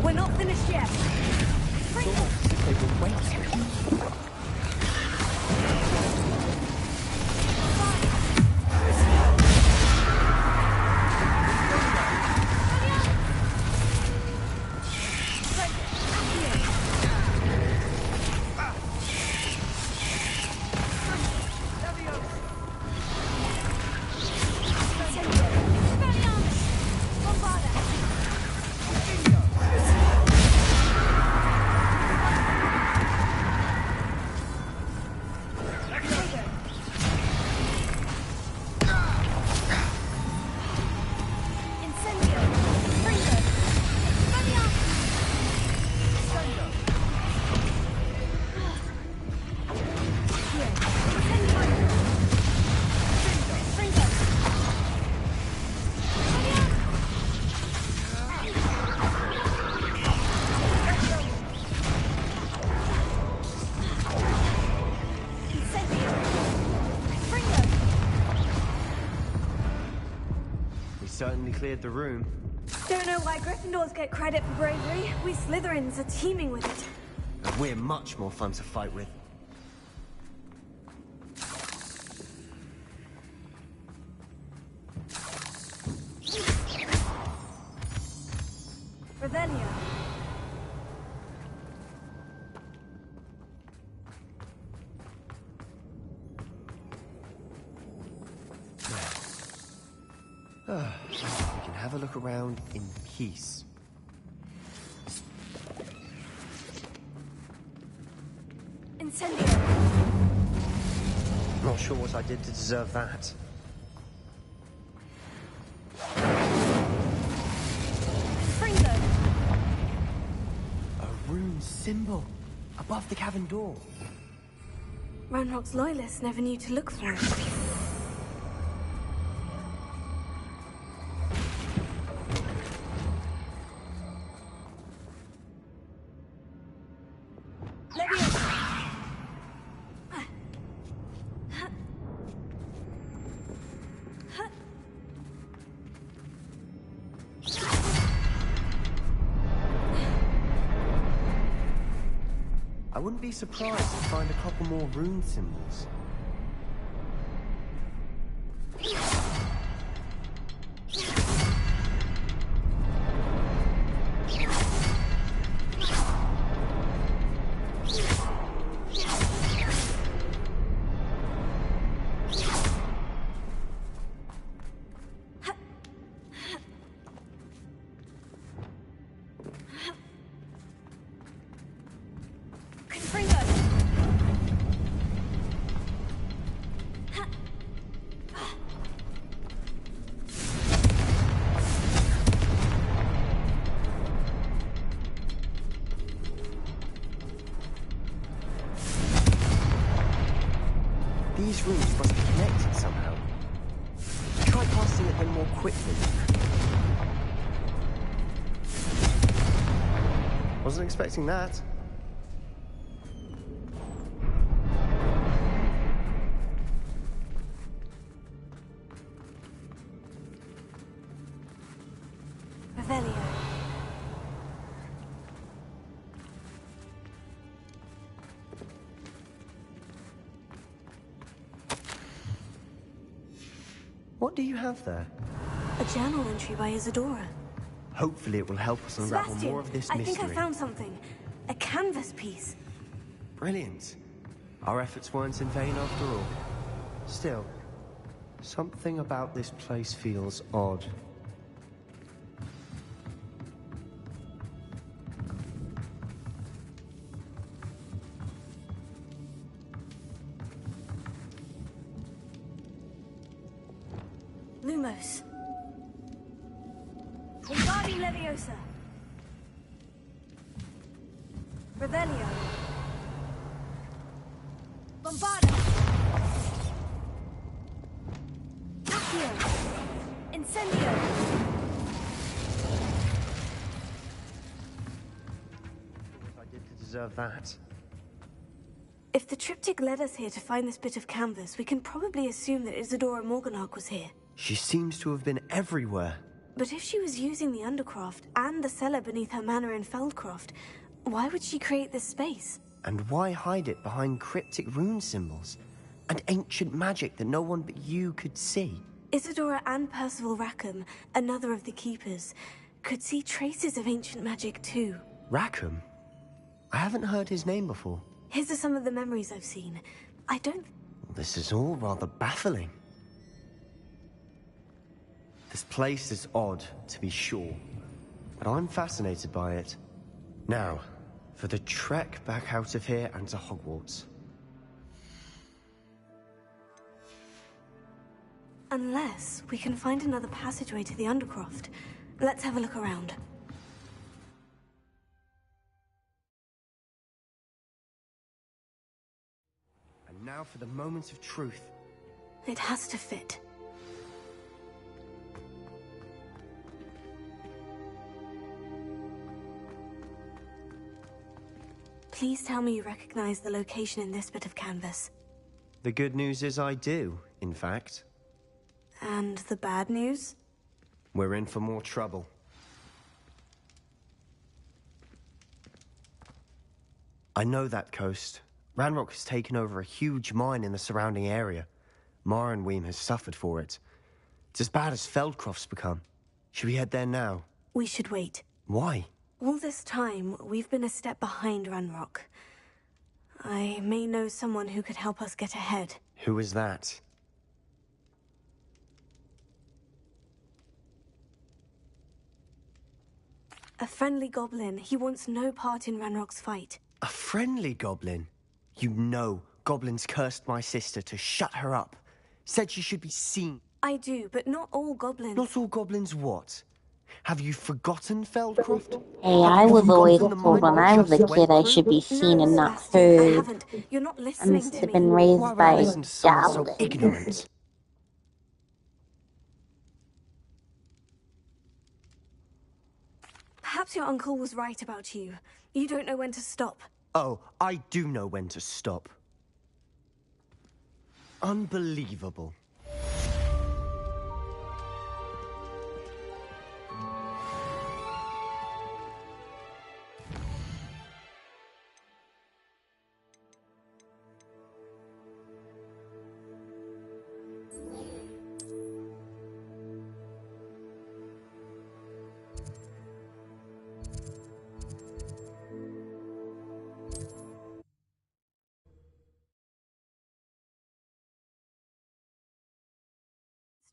We're not finished yet. It's almost as if they were waiting. Certainly cleared the room. Don't know why Gryffindors get credit for bravery. We Slytherins are teeming with it. And we're much more fun to fight with. Revelio. We can have a look around in peace. Incendio. Not sure what I did to deserve that. Fringo. A rune symbol above the cavern door. Ranrock's loyalists never knew to look for it. I wouldn't be surprised to find a couple more rune symbols. These rooms must be connected somehow. Try casting at them more quickly. Wasn't expecting that. Revelio. What do you have there? A journal entry by Isadora. Hopefully it will help us unravel Sebastian, more of this I mystery. think I found something. A canvas piece. Brilliant. Our efforts weren't in vain after all. Still, something about this place feels odd. Lumos. Wingardium Leviosa. Revelio. Bombarda. Accio. Incendio. What I did to deserve that? If the triptych led us here to find this bit of canvas, we can probably assume that Isadora Morganach was here. She seems to have been everywhere. But if she was using the Undercroft and the cellar beneath her manor in Feldcroft, why would she create this space? And why hide it behind cryptic rune symbols? And ancient magic that no one but you could see? Isadora and Percival Rackham, another of the Keepers, could see traces of ancient magic too. Rackham? I haven't heard his name before. His are some of the memories I've seen. I don't... This is all rather baffling. This place is odd, to be sure, but I'm fascinated by it. Now, for the trek back out of here and to Hogwarts. Unless we can find another passageway to the Undercroft. Let's have a look around. And now for the moment of truth. It has to fit. Please tell me you recognize the location in this bit of canvas. The good news is I do, in fact. And the bad news? We're in for more trouble. I know that coast. Ranrock has taken over a huge mine in the surrounding area. Mornweem has suffered for it. It's as bad as Feldcroft's become. Should we head there now? We should wait. Why? All this time, we've been a step behind Ranrock. I may know someone who could help us get ahead. Who is that? A friendly goblin. He wants no part in Ranrock's fight. A friendly goblin? You know, goblins cursed my sister to shut her up. Said she should be seen. I do, but not all goblins. Not all goblins what? Have you forgotten Feldcroft? Hey, I was always told when I was a kid I should be seen and not Sebastian, I heard. haven't. You're not I listening must to have me. been raised Why would by I a listen to someone so goblin. ignorant? Perhaps your uncle was right about you. You don't know when to stop. Oh, I do know when to stop. Unbelievable.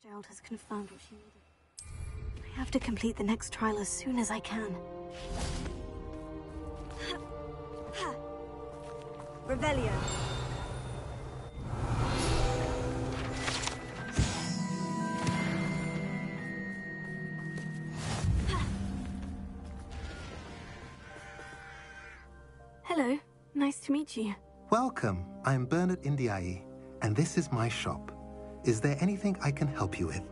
Gerald has confirmed what she needed. I have to complete the next trial as soon as I can. Revelio. Hello. Nice to meet you. Welcome. I'm Bernard Indiaye. and this is my shop. Is there anything I can help you with?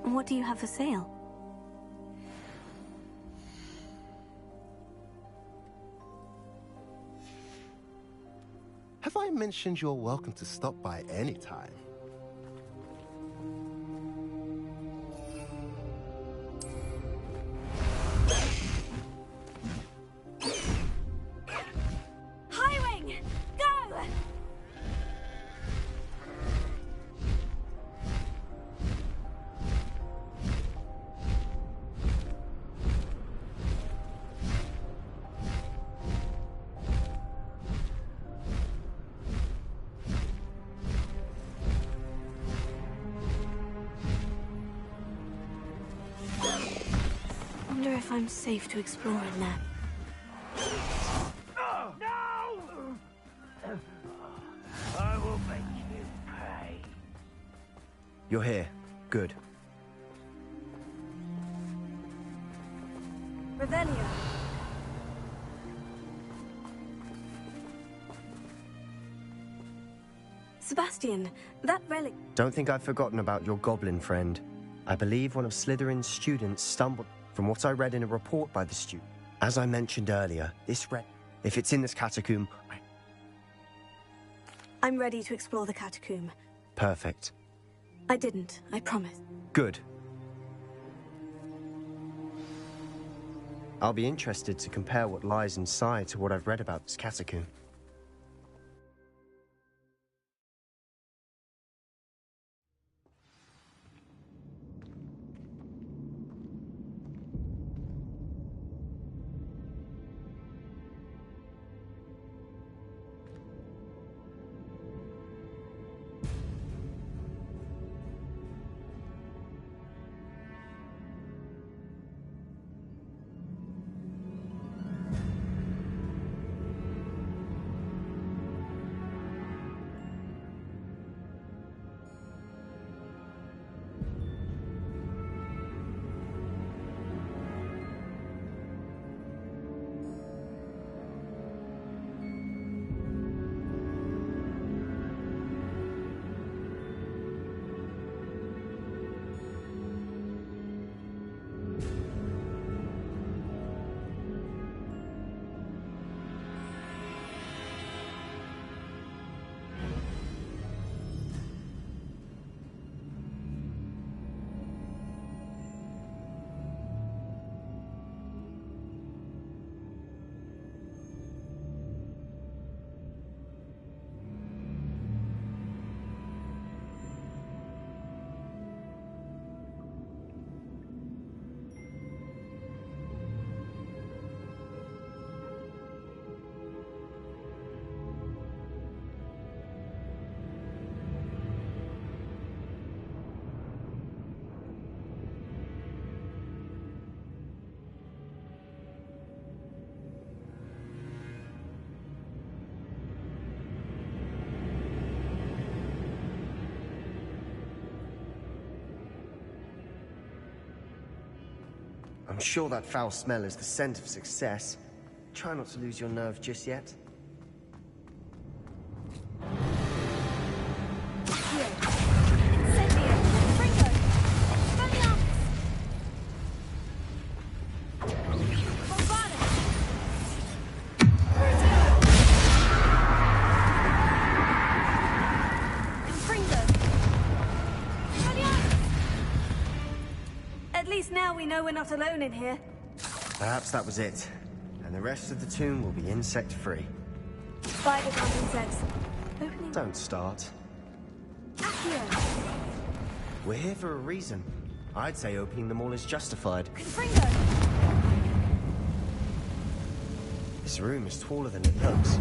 What do you have for sale? Have I mentioned you're welcome to stop by any time? Highwing! Go! Wonder if I'm safe to explore in there. No! I will make you pay. You're here. Good. Revelio. Sebastian, that relic... Don't think I've forgotten about your goblin friend. I believe one of Slytherin's students stumbled... From what I read in a report by the student. As I mentioned earlier, this if it's in this catacomb, I'm ready to explore the catacomb. Perfect. I didn't, I promise. Good. I'll be interested to compare what lies inside to what I've read about this catacomb. I'm sure that foul smell is the scent of success. Try not to lose your nerve just yet. At least now we know we're not alone in here. Perhaps that was it. And the rest of the tomb will be insect-free. Spiders aren't insects. Opening... Don't start. Accio. We're here for a reason. I'd say opening them all is justified. Confringo. This room is taller than it looks.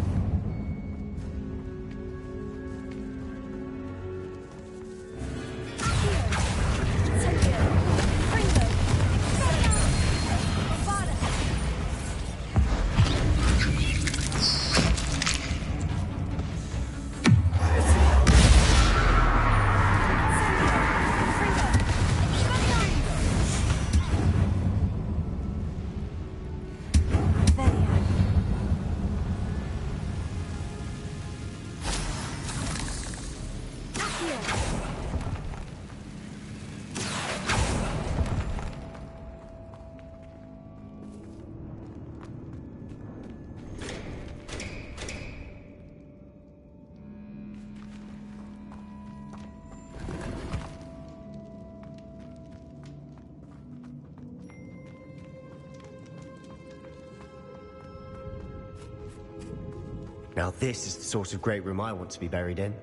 Now this is the sort of great room I want to be buried in.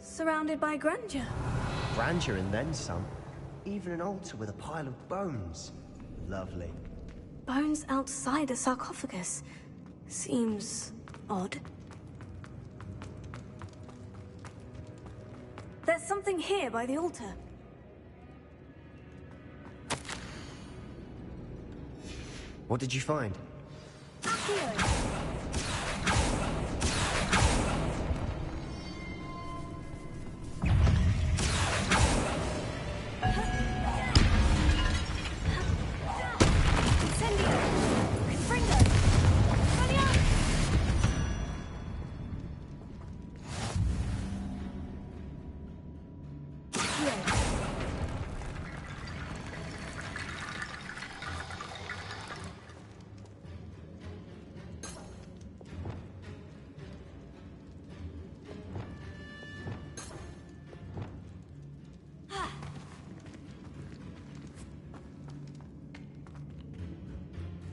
Surrounded by grandeur. Grandeur and then some. Even an altar with a pile of bones. Lovely. Bones outside a sarcophagus. Seems odd. There's something here by the altar. What did you find? Accio.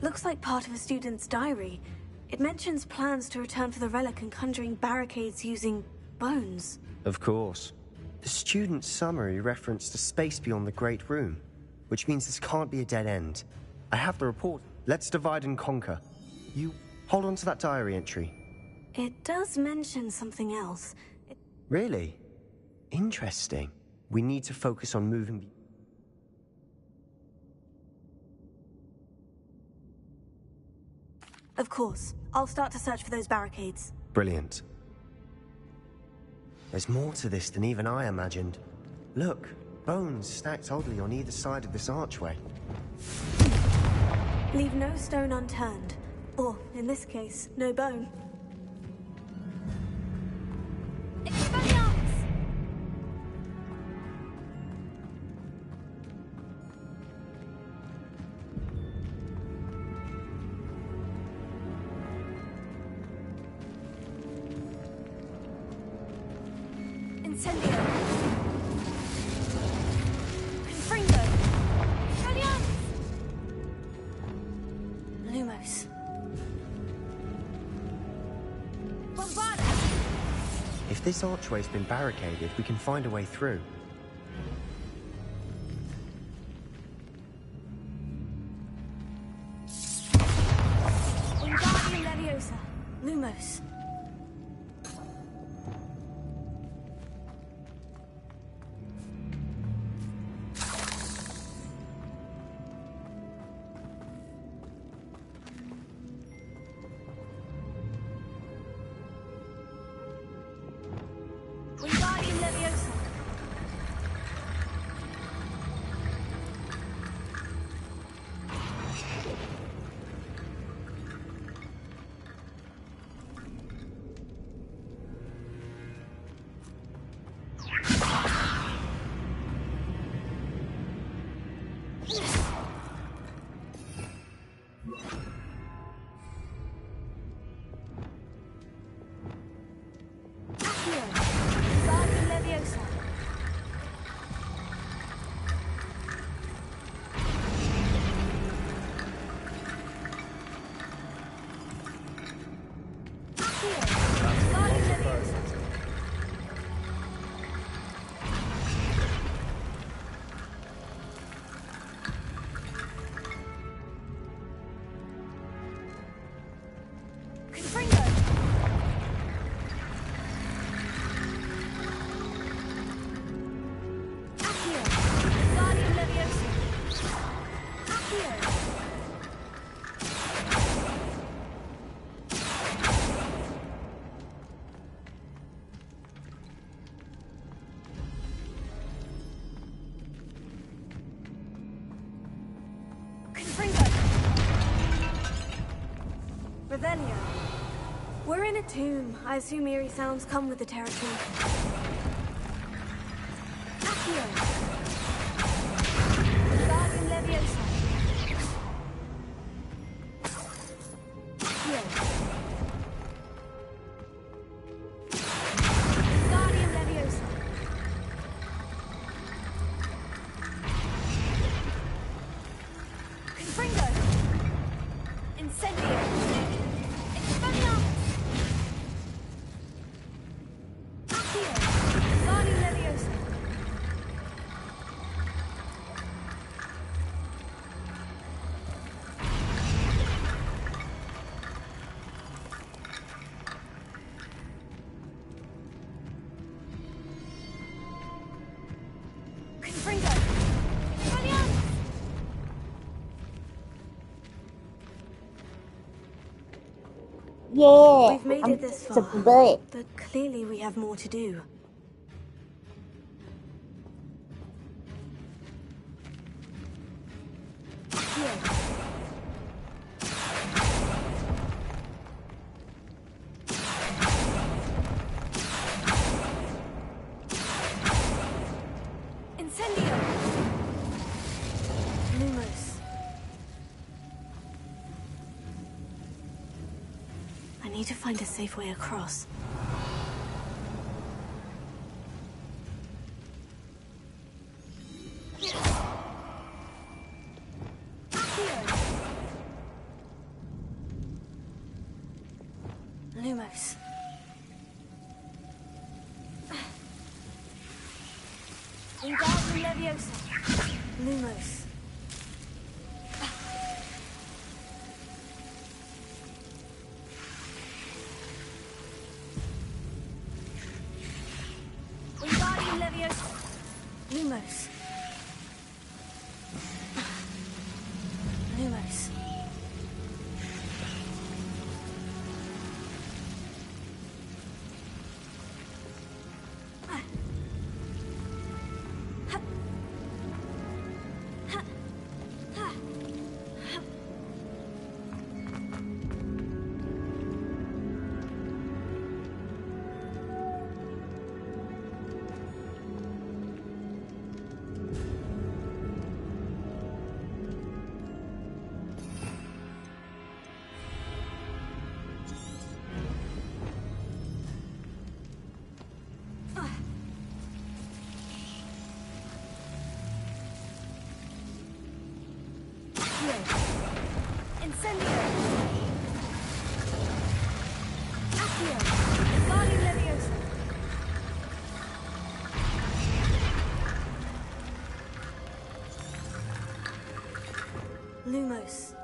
Looks like part of a student's diary. It mentions plans to return for the relic and conjuring barricades using bones. Of course. The student's summary referenced a space beyond the Great Room, which means this can't be a dead end. I have the report. Let's divide and conquer. You hold on to that diary entry. It does mention something else. Really? Interesting. We need to focus on moving. Of course. I'll start to search for those barricades. Brilliant. There's more to this than even I imagined. Look, bones stacked oddly on either side of this archway. Leave no stone unturned. Or, in this case, no bone. If this archway's been barricaded, we can find a way through. Wingardium Leviosa. Lumos. Wingardium Leviosa. Accio. Wingardium Leviosa. Accio. Wingardium Leviosa. Confringo. Accio. Wingardium Leviosa. Accio. Confringo. Revelio. We're in a tomb. I assume eerie sounds come with the territory. Accio. Wingardium Leviosa. Accio. Wingardium Leviosa. Confringo. Incendio. Expelliarmus. Yeah. We've made it this It's a far, bit. but clearly we have more to do. Here. Incendio! Lumos. I need to find a safe way across. Lumos. Wingardium Leviosa. Lumos. Wingardium Leviosa. Lumos. Lumos. Incendio! Accio! Wingardium Leviosa! Lumos.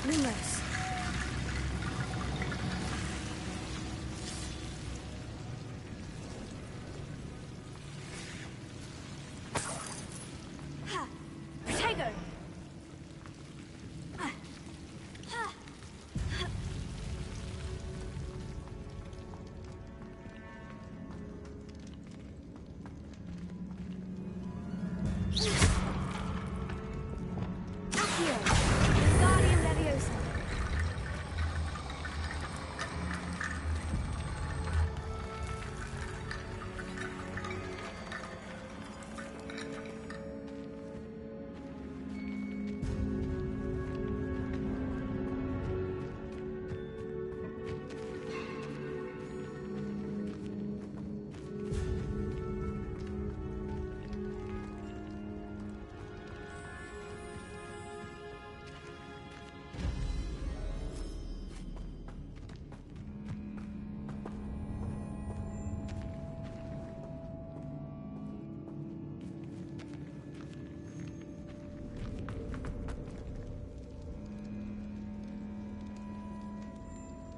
Lumos. Ha! Protego! Accio! Wingardium Leviosa!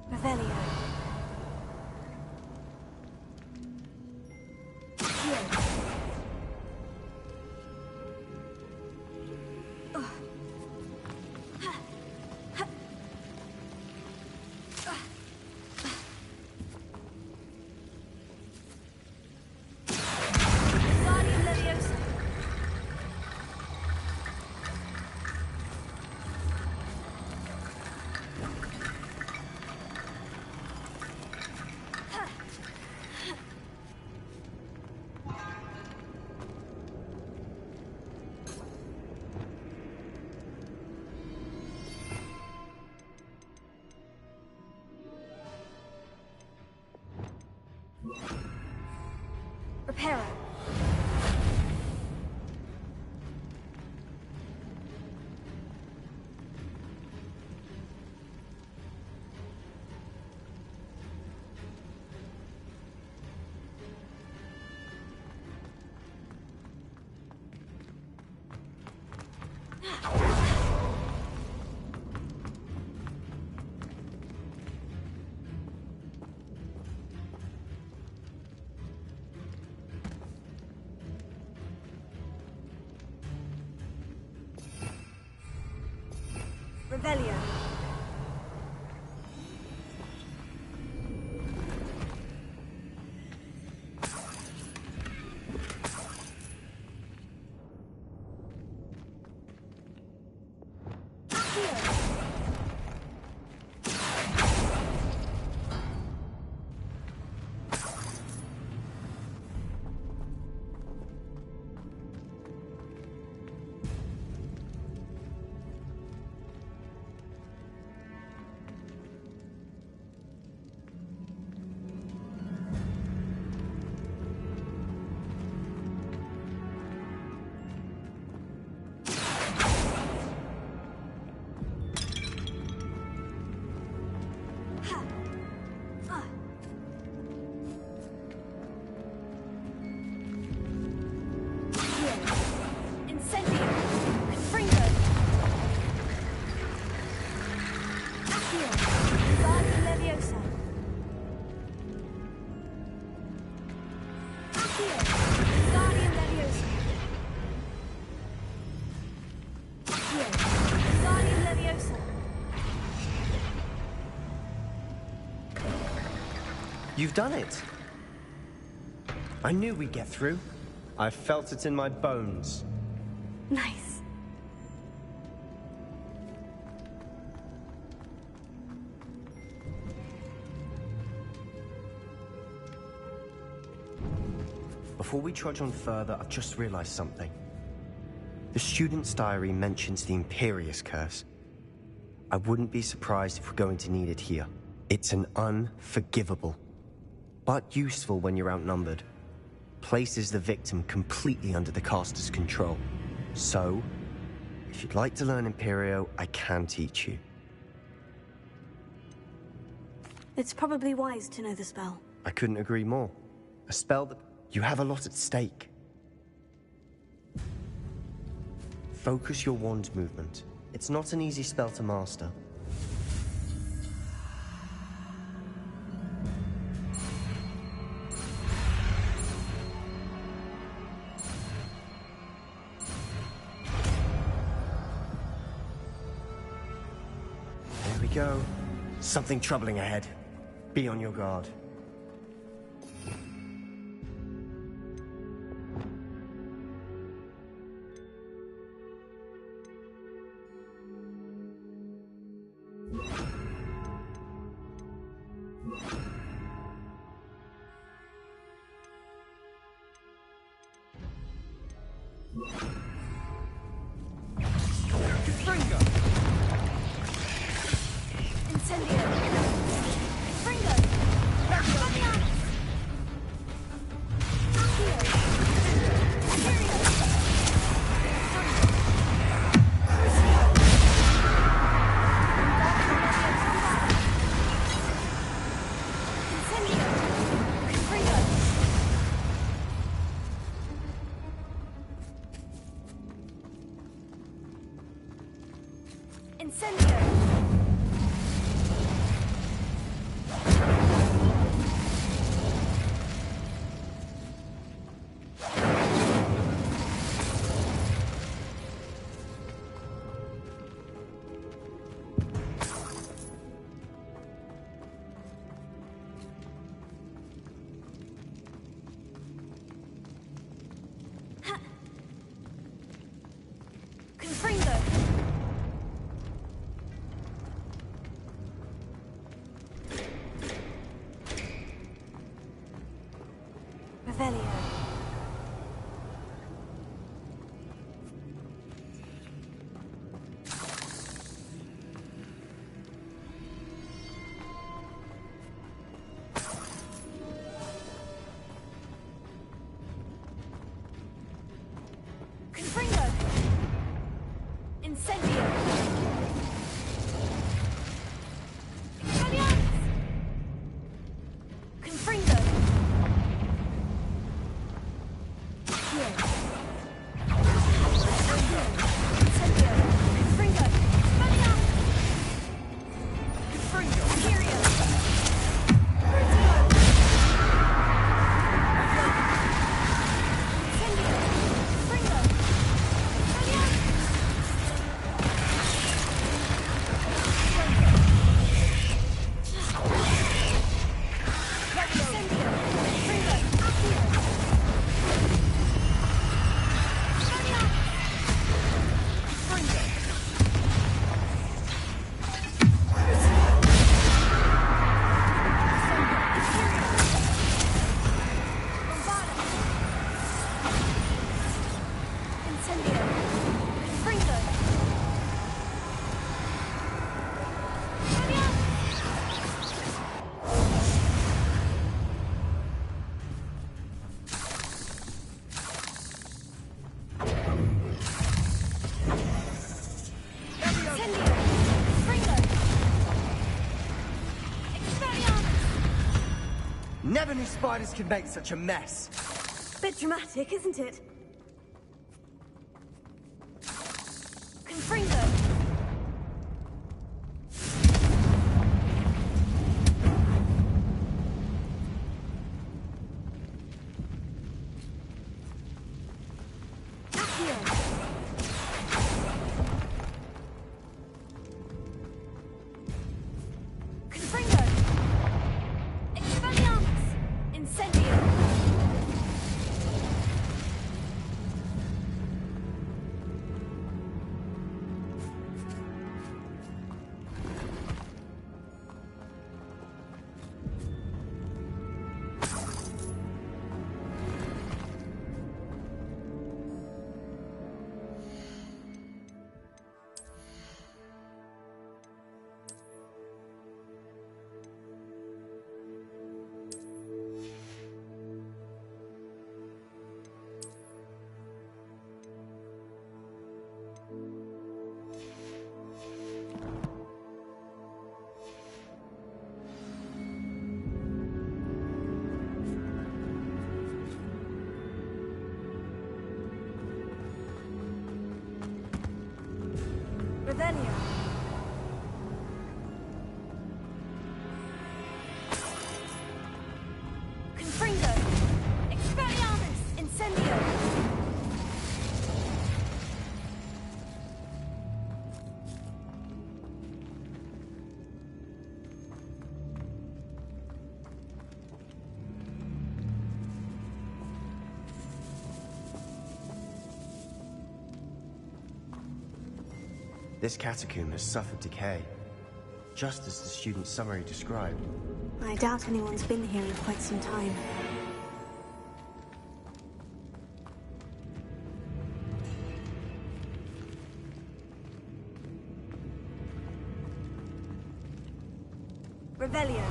Revelio. Accio. Wingardium Leviosa! Reparo. Revelio. You've done it! I knew we'd get through. I felt it in my bones. Nice. Before we trudge on further, I've just realized something. The student's diary mentions the Imperius Curse. I wouldn't be surprised if we're going to need it here. It's an unforgivable, but useful when you're outnumbered. Places the victim completely under the caster's control. So, if you'd like to learn Imperio, I can teach you. It's probably wise to know the spell. I couldn't agree more. A spell that... You have a lot at stake. Focus your wand movement. It's not an easy spell to master. There we go. Something troubling ahead. Be on your guard. Never knew spiders could make such a mess. Bit dramatic, isn't it? Confringo! Revelio. Confringo. Expelliarmus. Incendio. This catacomb has suffered decay, just as the student's summary described. I doubt anyone's been here in quite some time. Revelio.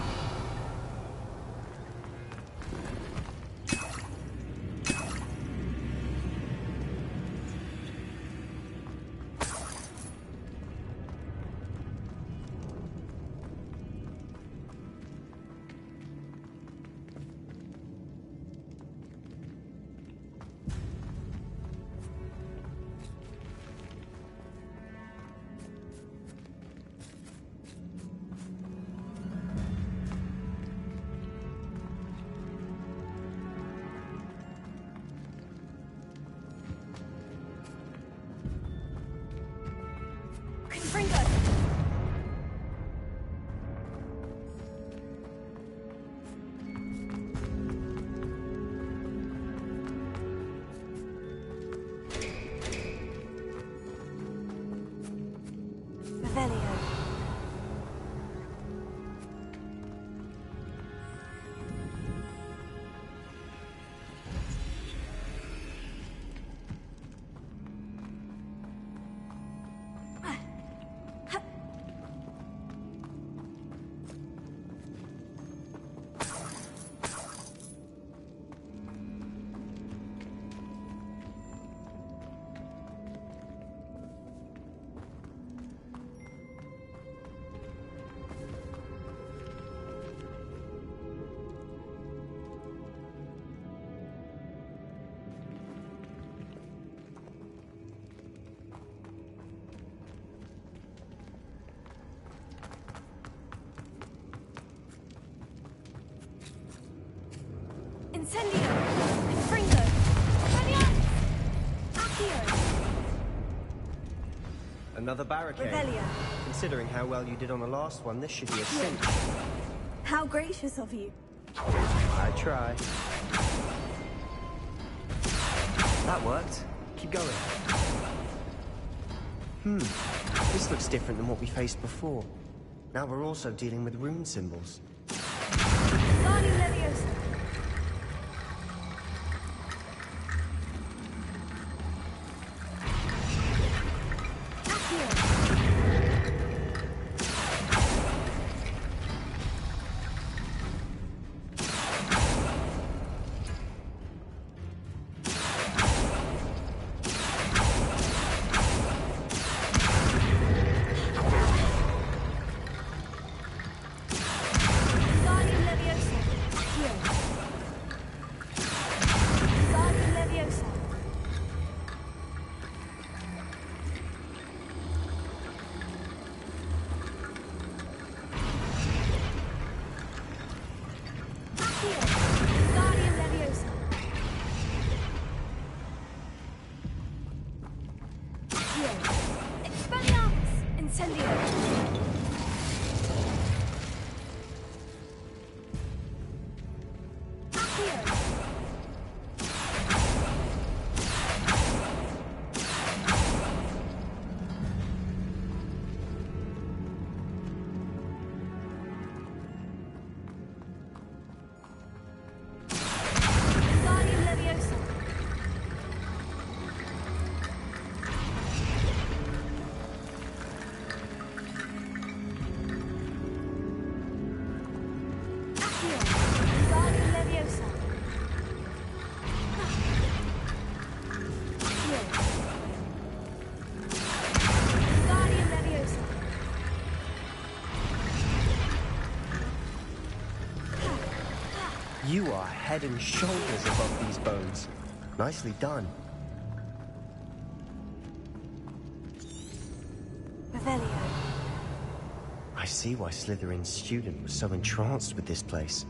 Confringo. Revelio. Incendio! Confringo! Expelliarmus! Accio! Another barricade. Revelio. Considering how well you did on the last one, this should be a cinch. How gracious of you. I try. That worked. Keep going. This looks different than what we faced before. Now we're also dealing with rune symbols. Lani Leviosa. Guardian Leviosa. Expelliarmus. Incendio. Guardian Leviosa. Guardian Leviosa. Guardian Leviosa. You are head and shoulders above these bones. Nicely done. Revelio. I see why Slytherin's student was so entranced with this place.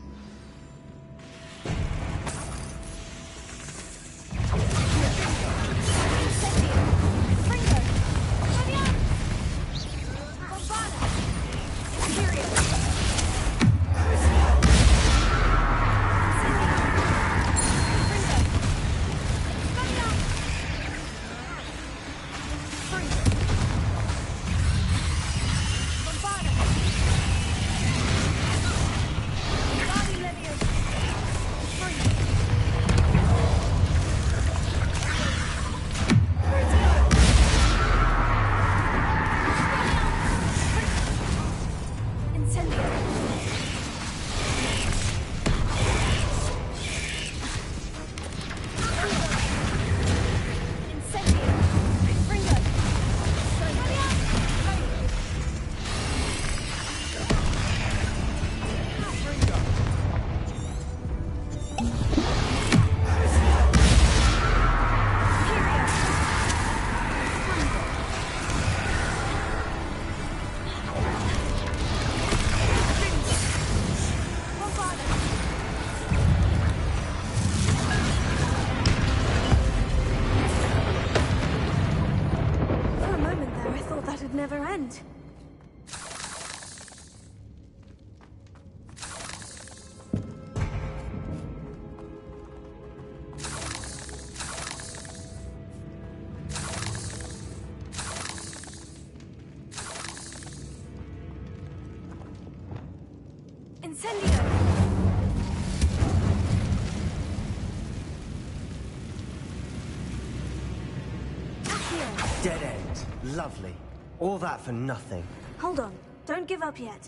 Never end. Incendio. Dead end. Lovely. All that for nothing. Hold on. Don't give up yet.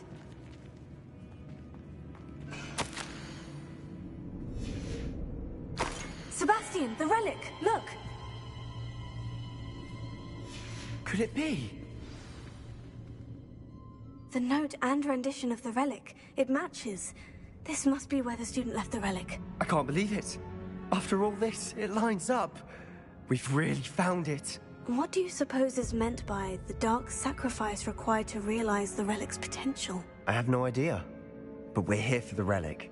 Sebastian, the relic! Look! Could it be? The note and rendition of the relic. It matches. This must be where the student left the relic. I can't believe it. After all this, it lines up. We've really found it. What do you suppose is meant by the dark sacrifice required to realize the relic's potential? I have no idea. But we're here for the relic.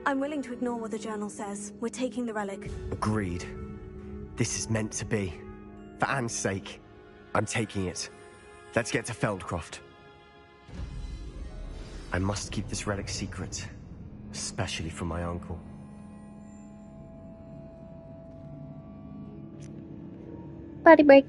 I'm willing to ignore what the journal says. We're taking the relic. Agreed. This is meant to be. For Anne's sake, I'm taking it. Let's get to Feldcroft. I must keep this relic secret. Especially from my uncle. Party break.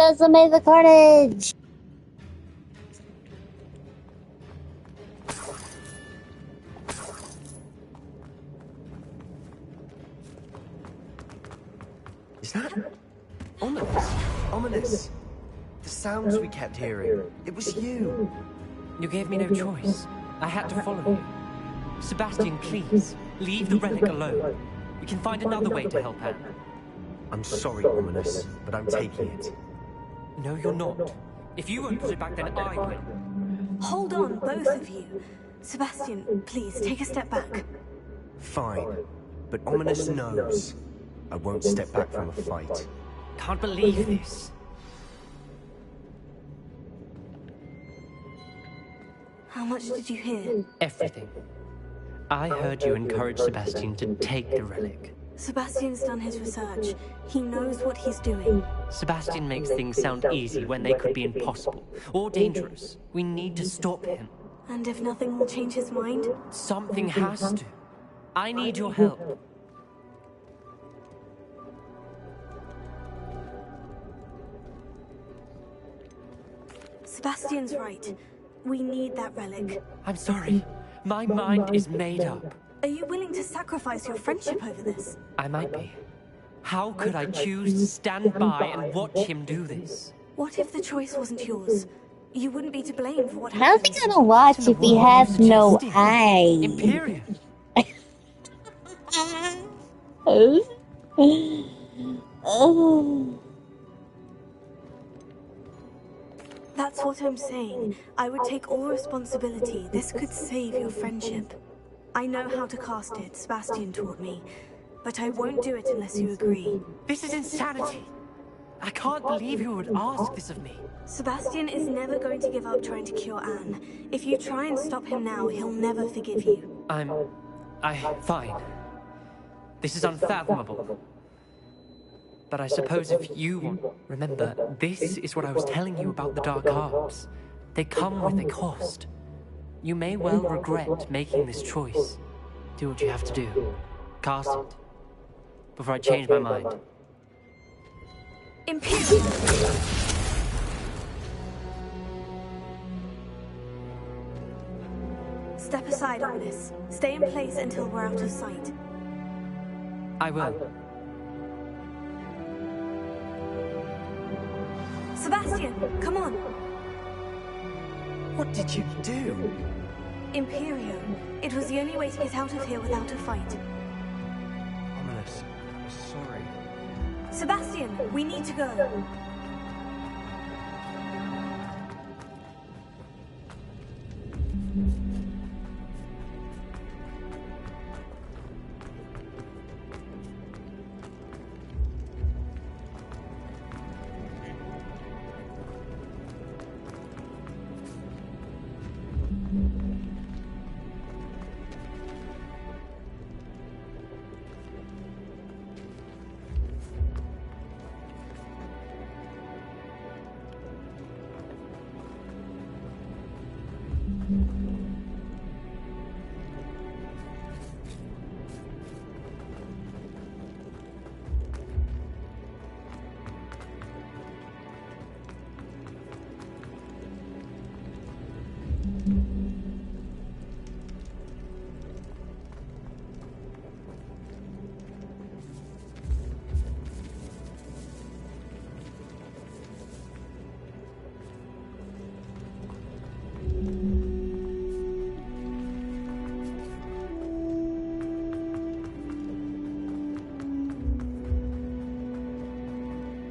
decimate the carnage. Is that ominous? Ominous. The sounds we kept hearing. It was you. You gave me no choice. I had to follow you. Sebastian, please, leave the relic alone. We can find another way to help Anne. I'm sorry, Ominous, but I'm taking it. No, you're not. If you won't put it back, then I will. Hold on, both of you. Sebastian, please, take a step back. Fine, but Ominous knows I won't step back from a fight. Can't believe this. How much did you hear? Everything. I heard you encourage Sebastian to take the relic. Sebastian's done his research. He knows what he's doing. Sebastian makes things sound easy when they could be impossible or dangerous. We need to stop him. And if nothing will change his mind? Something has to. I need your help. Sebastian's right. We need that relic. I'm sorry. My mind is made up. Are you willing to sacrifice your friendship over this? I might be. How could I choose to stand by and watch him do this? What if the choice wasn't yours? You wouldn't be to blame for what How's happened. he gonna watch if he has no eyes? Imperium. Oh. That's what I'm saying. I would take all responsibility. This could save your friendship. I know how to cast it, Sebastian taught me. But I won't do it unless you agree. This is insanity. I can't believe you would ask this of me. Sebastian is never going to give up trying to cure Anne. If you try and stop him now, he'll never forgive you. Fine. This is unfathomable. But I suppose if you want... Remember, this is what I was telling you about the dark arts. They come with a cost. You may well regret making this choice. Do what you have to do. Cast it. Before I change my mind. Imperium! Step aside, Ominous. Stay in place until we're out of sight. I will. Sebastian, come on! What did you do? Imperio. It was the only way to get out of here without a fight. Ominous, I'm sorry. Sebastian, we need to go.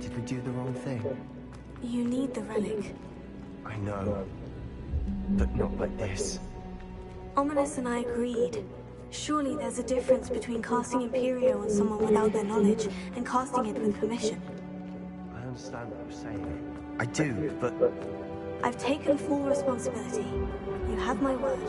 Did we do the wrong thing? You need the relic. I know. But not like this. Ominous and I agreed. Surely there's a difference between casting Imperio on someone without their knowledge and casting it with permission. I understand what you're saying. I do, but... I've taken full responsibility. You have my word.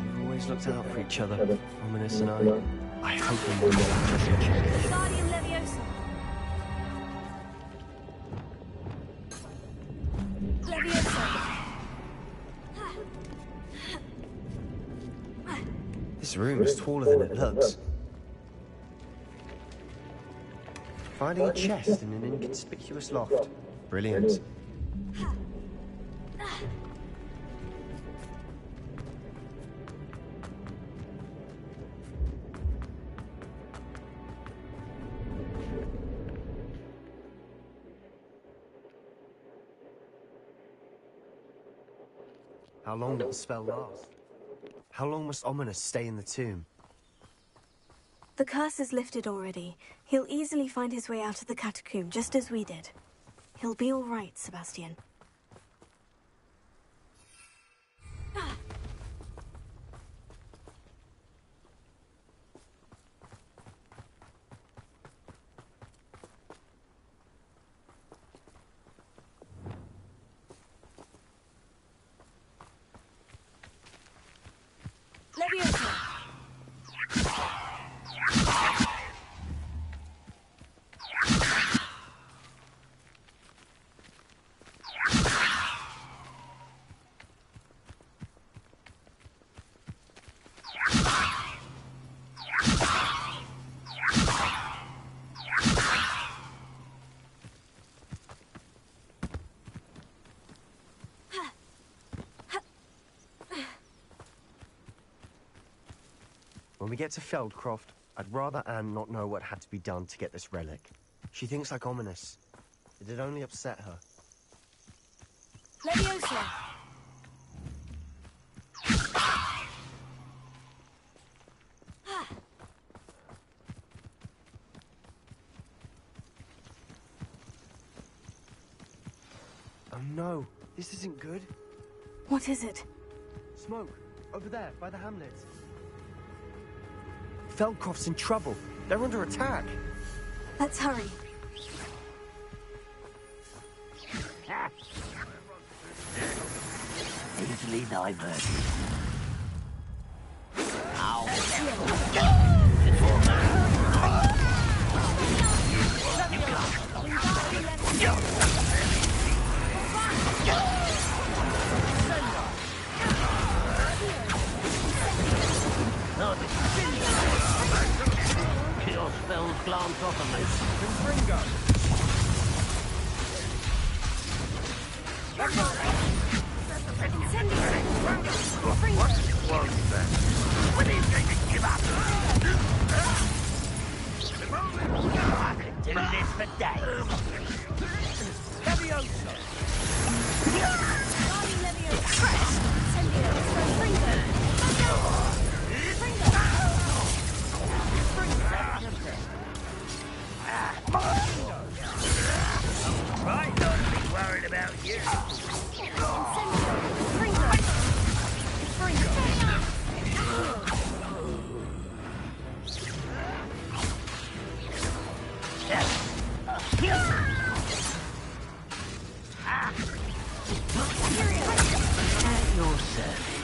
We've always looked out for each other, Ominous and I. I hope we know that. Guardian Leviosa. Leviosa. This room is taller than it looks. Finding a chest in an inconspicuous loft. Brilliant. How long will the spell last? How long must Ominous stay in the tomb? The curse is lifted already. He'll easily find his way out of the catacomb, just as we did. He'll be all right, Sebastian. Leviosa! When we get to Feldcroft, I'd rather Anne not know what had to be done to get this relic. She thinks like Ominous. It'd only upset her. Leviosa! Oh no, this isn't good. What is it? Smoke, over there, by the hamlet. Feldcroft's in trouble. They're under attack. Let's hurry. Easily diverted. Your spells glance off of me. Confringo! What was that? When are you going to give up? I could do this for days. Leviosa! Guardian Leviosa! Incendio! Fringo! Right, don't be worried about you. At your service.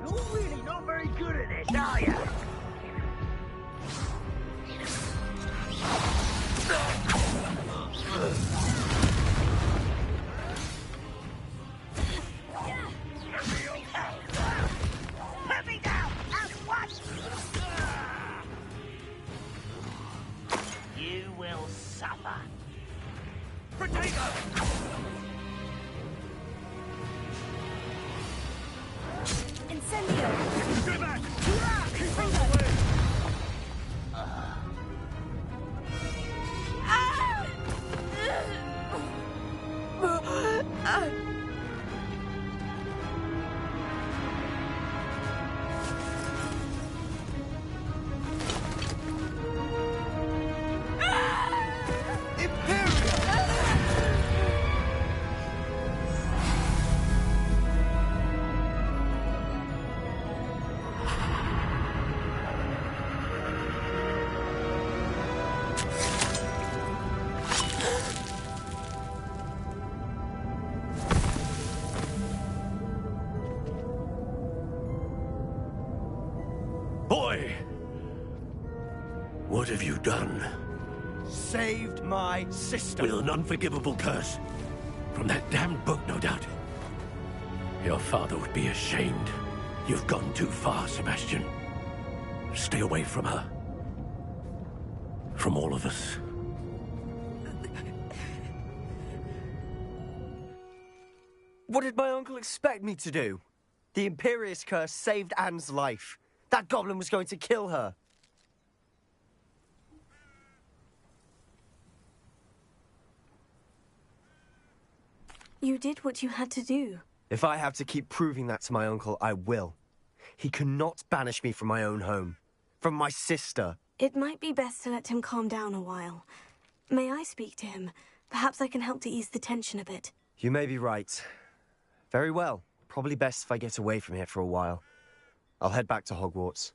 You're really not very good at this, are you? Let me down! At once! You will suffer. Potato! Incendio! Do that! Fringo! boy. What have you done? Saved my sister. With an unforgivable curse. From that damned book, no doubt. Your father would be ashamed. You've gone too far, Sebastian. Stay away from her. From all of us. What did my uncle expect me to do? The Imperious curse saved Anne's life. That goblin was going to kill her. You did what you had to do. If I have to keep proving that to my uncle, I will. He cannot banish me from my own home. From my sister. It might be best to let him calm down a while. May I speak to him? Perhaps I can help to ease the tension a bit. You may be right. Very well. Probably best if I get away from here for a while. I'll head back to Hogwarts.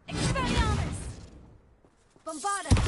Expelliarmus! Bombarda!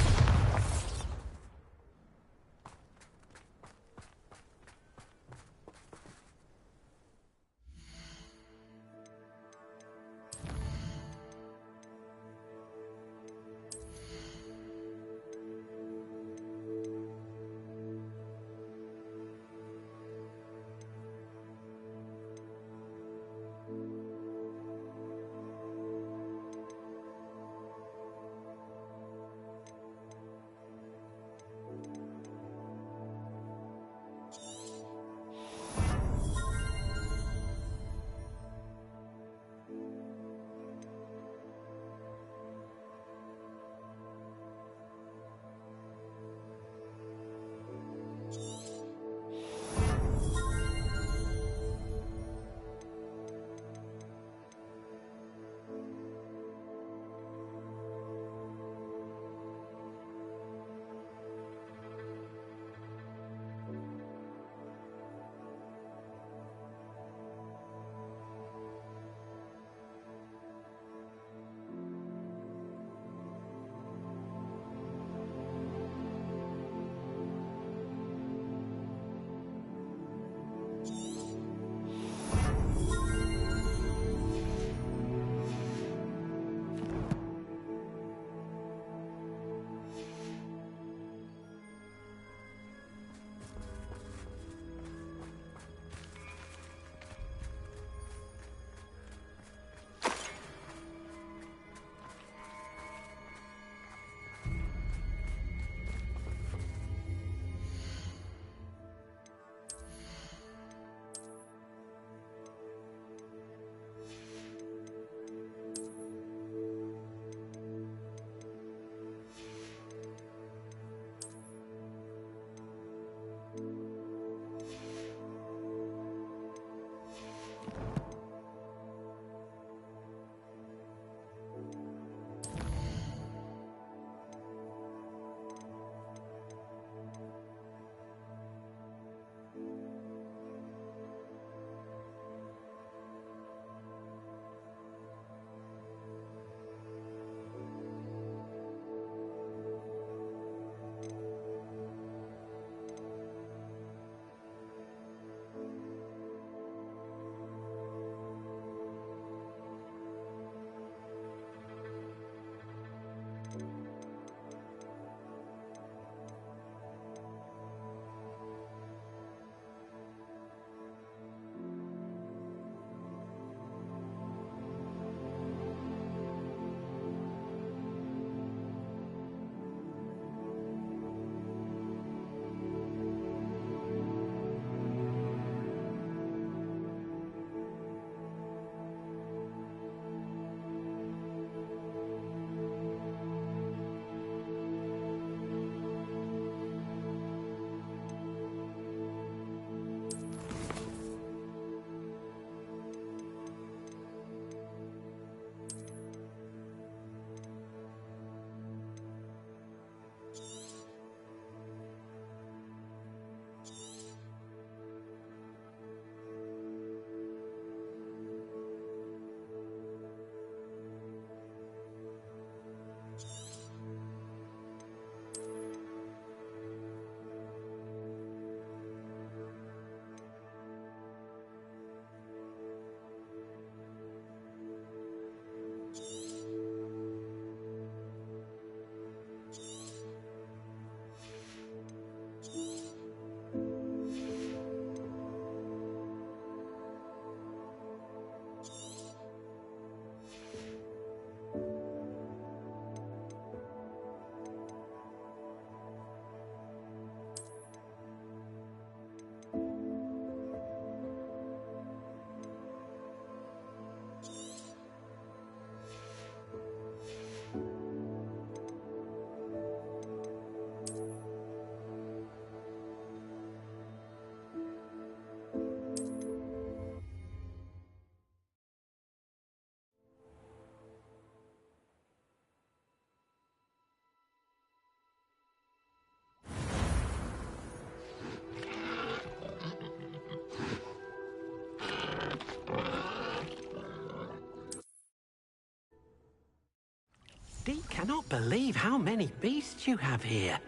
cannot believe how many beasts you have here.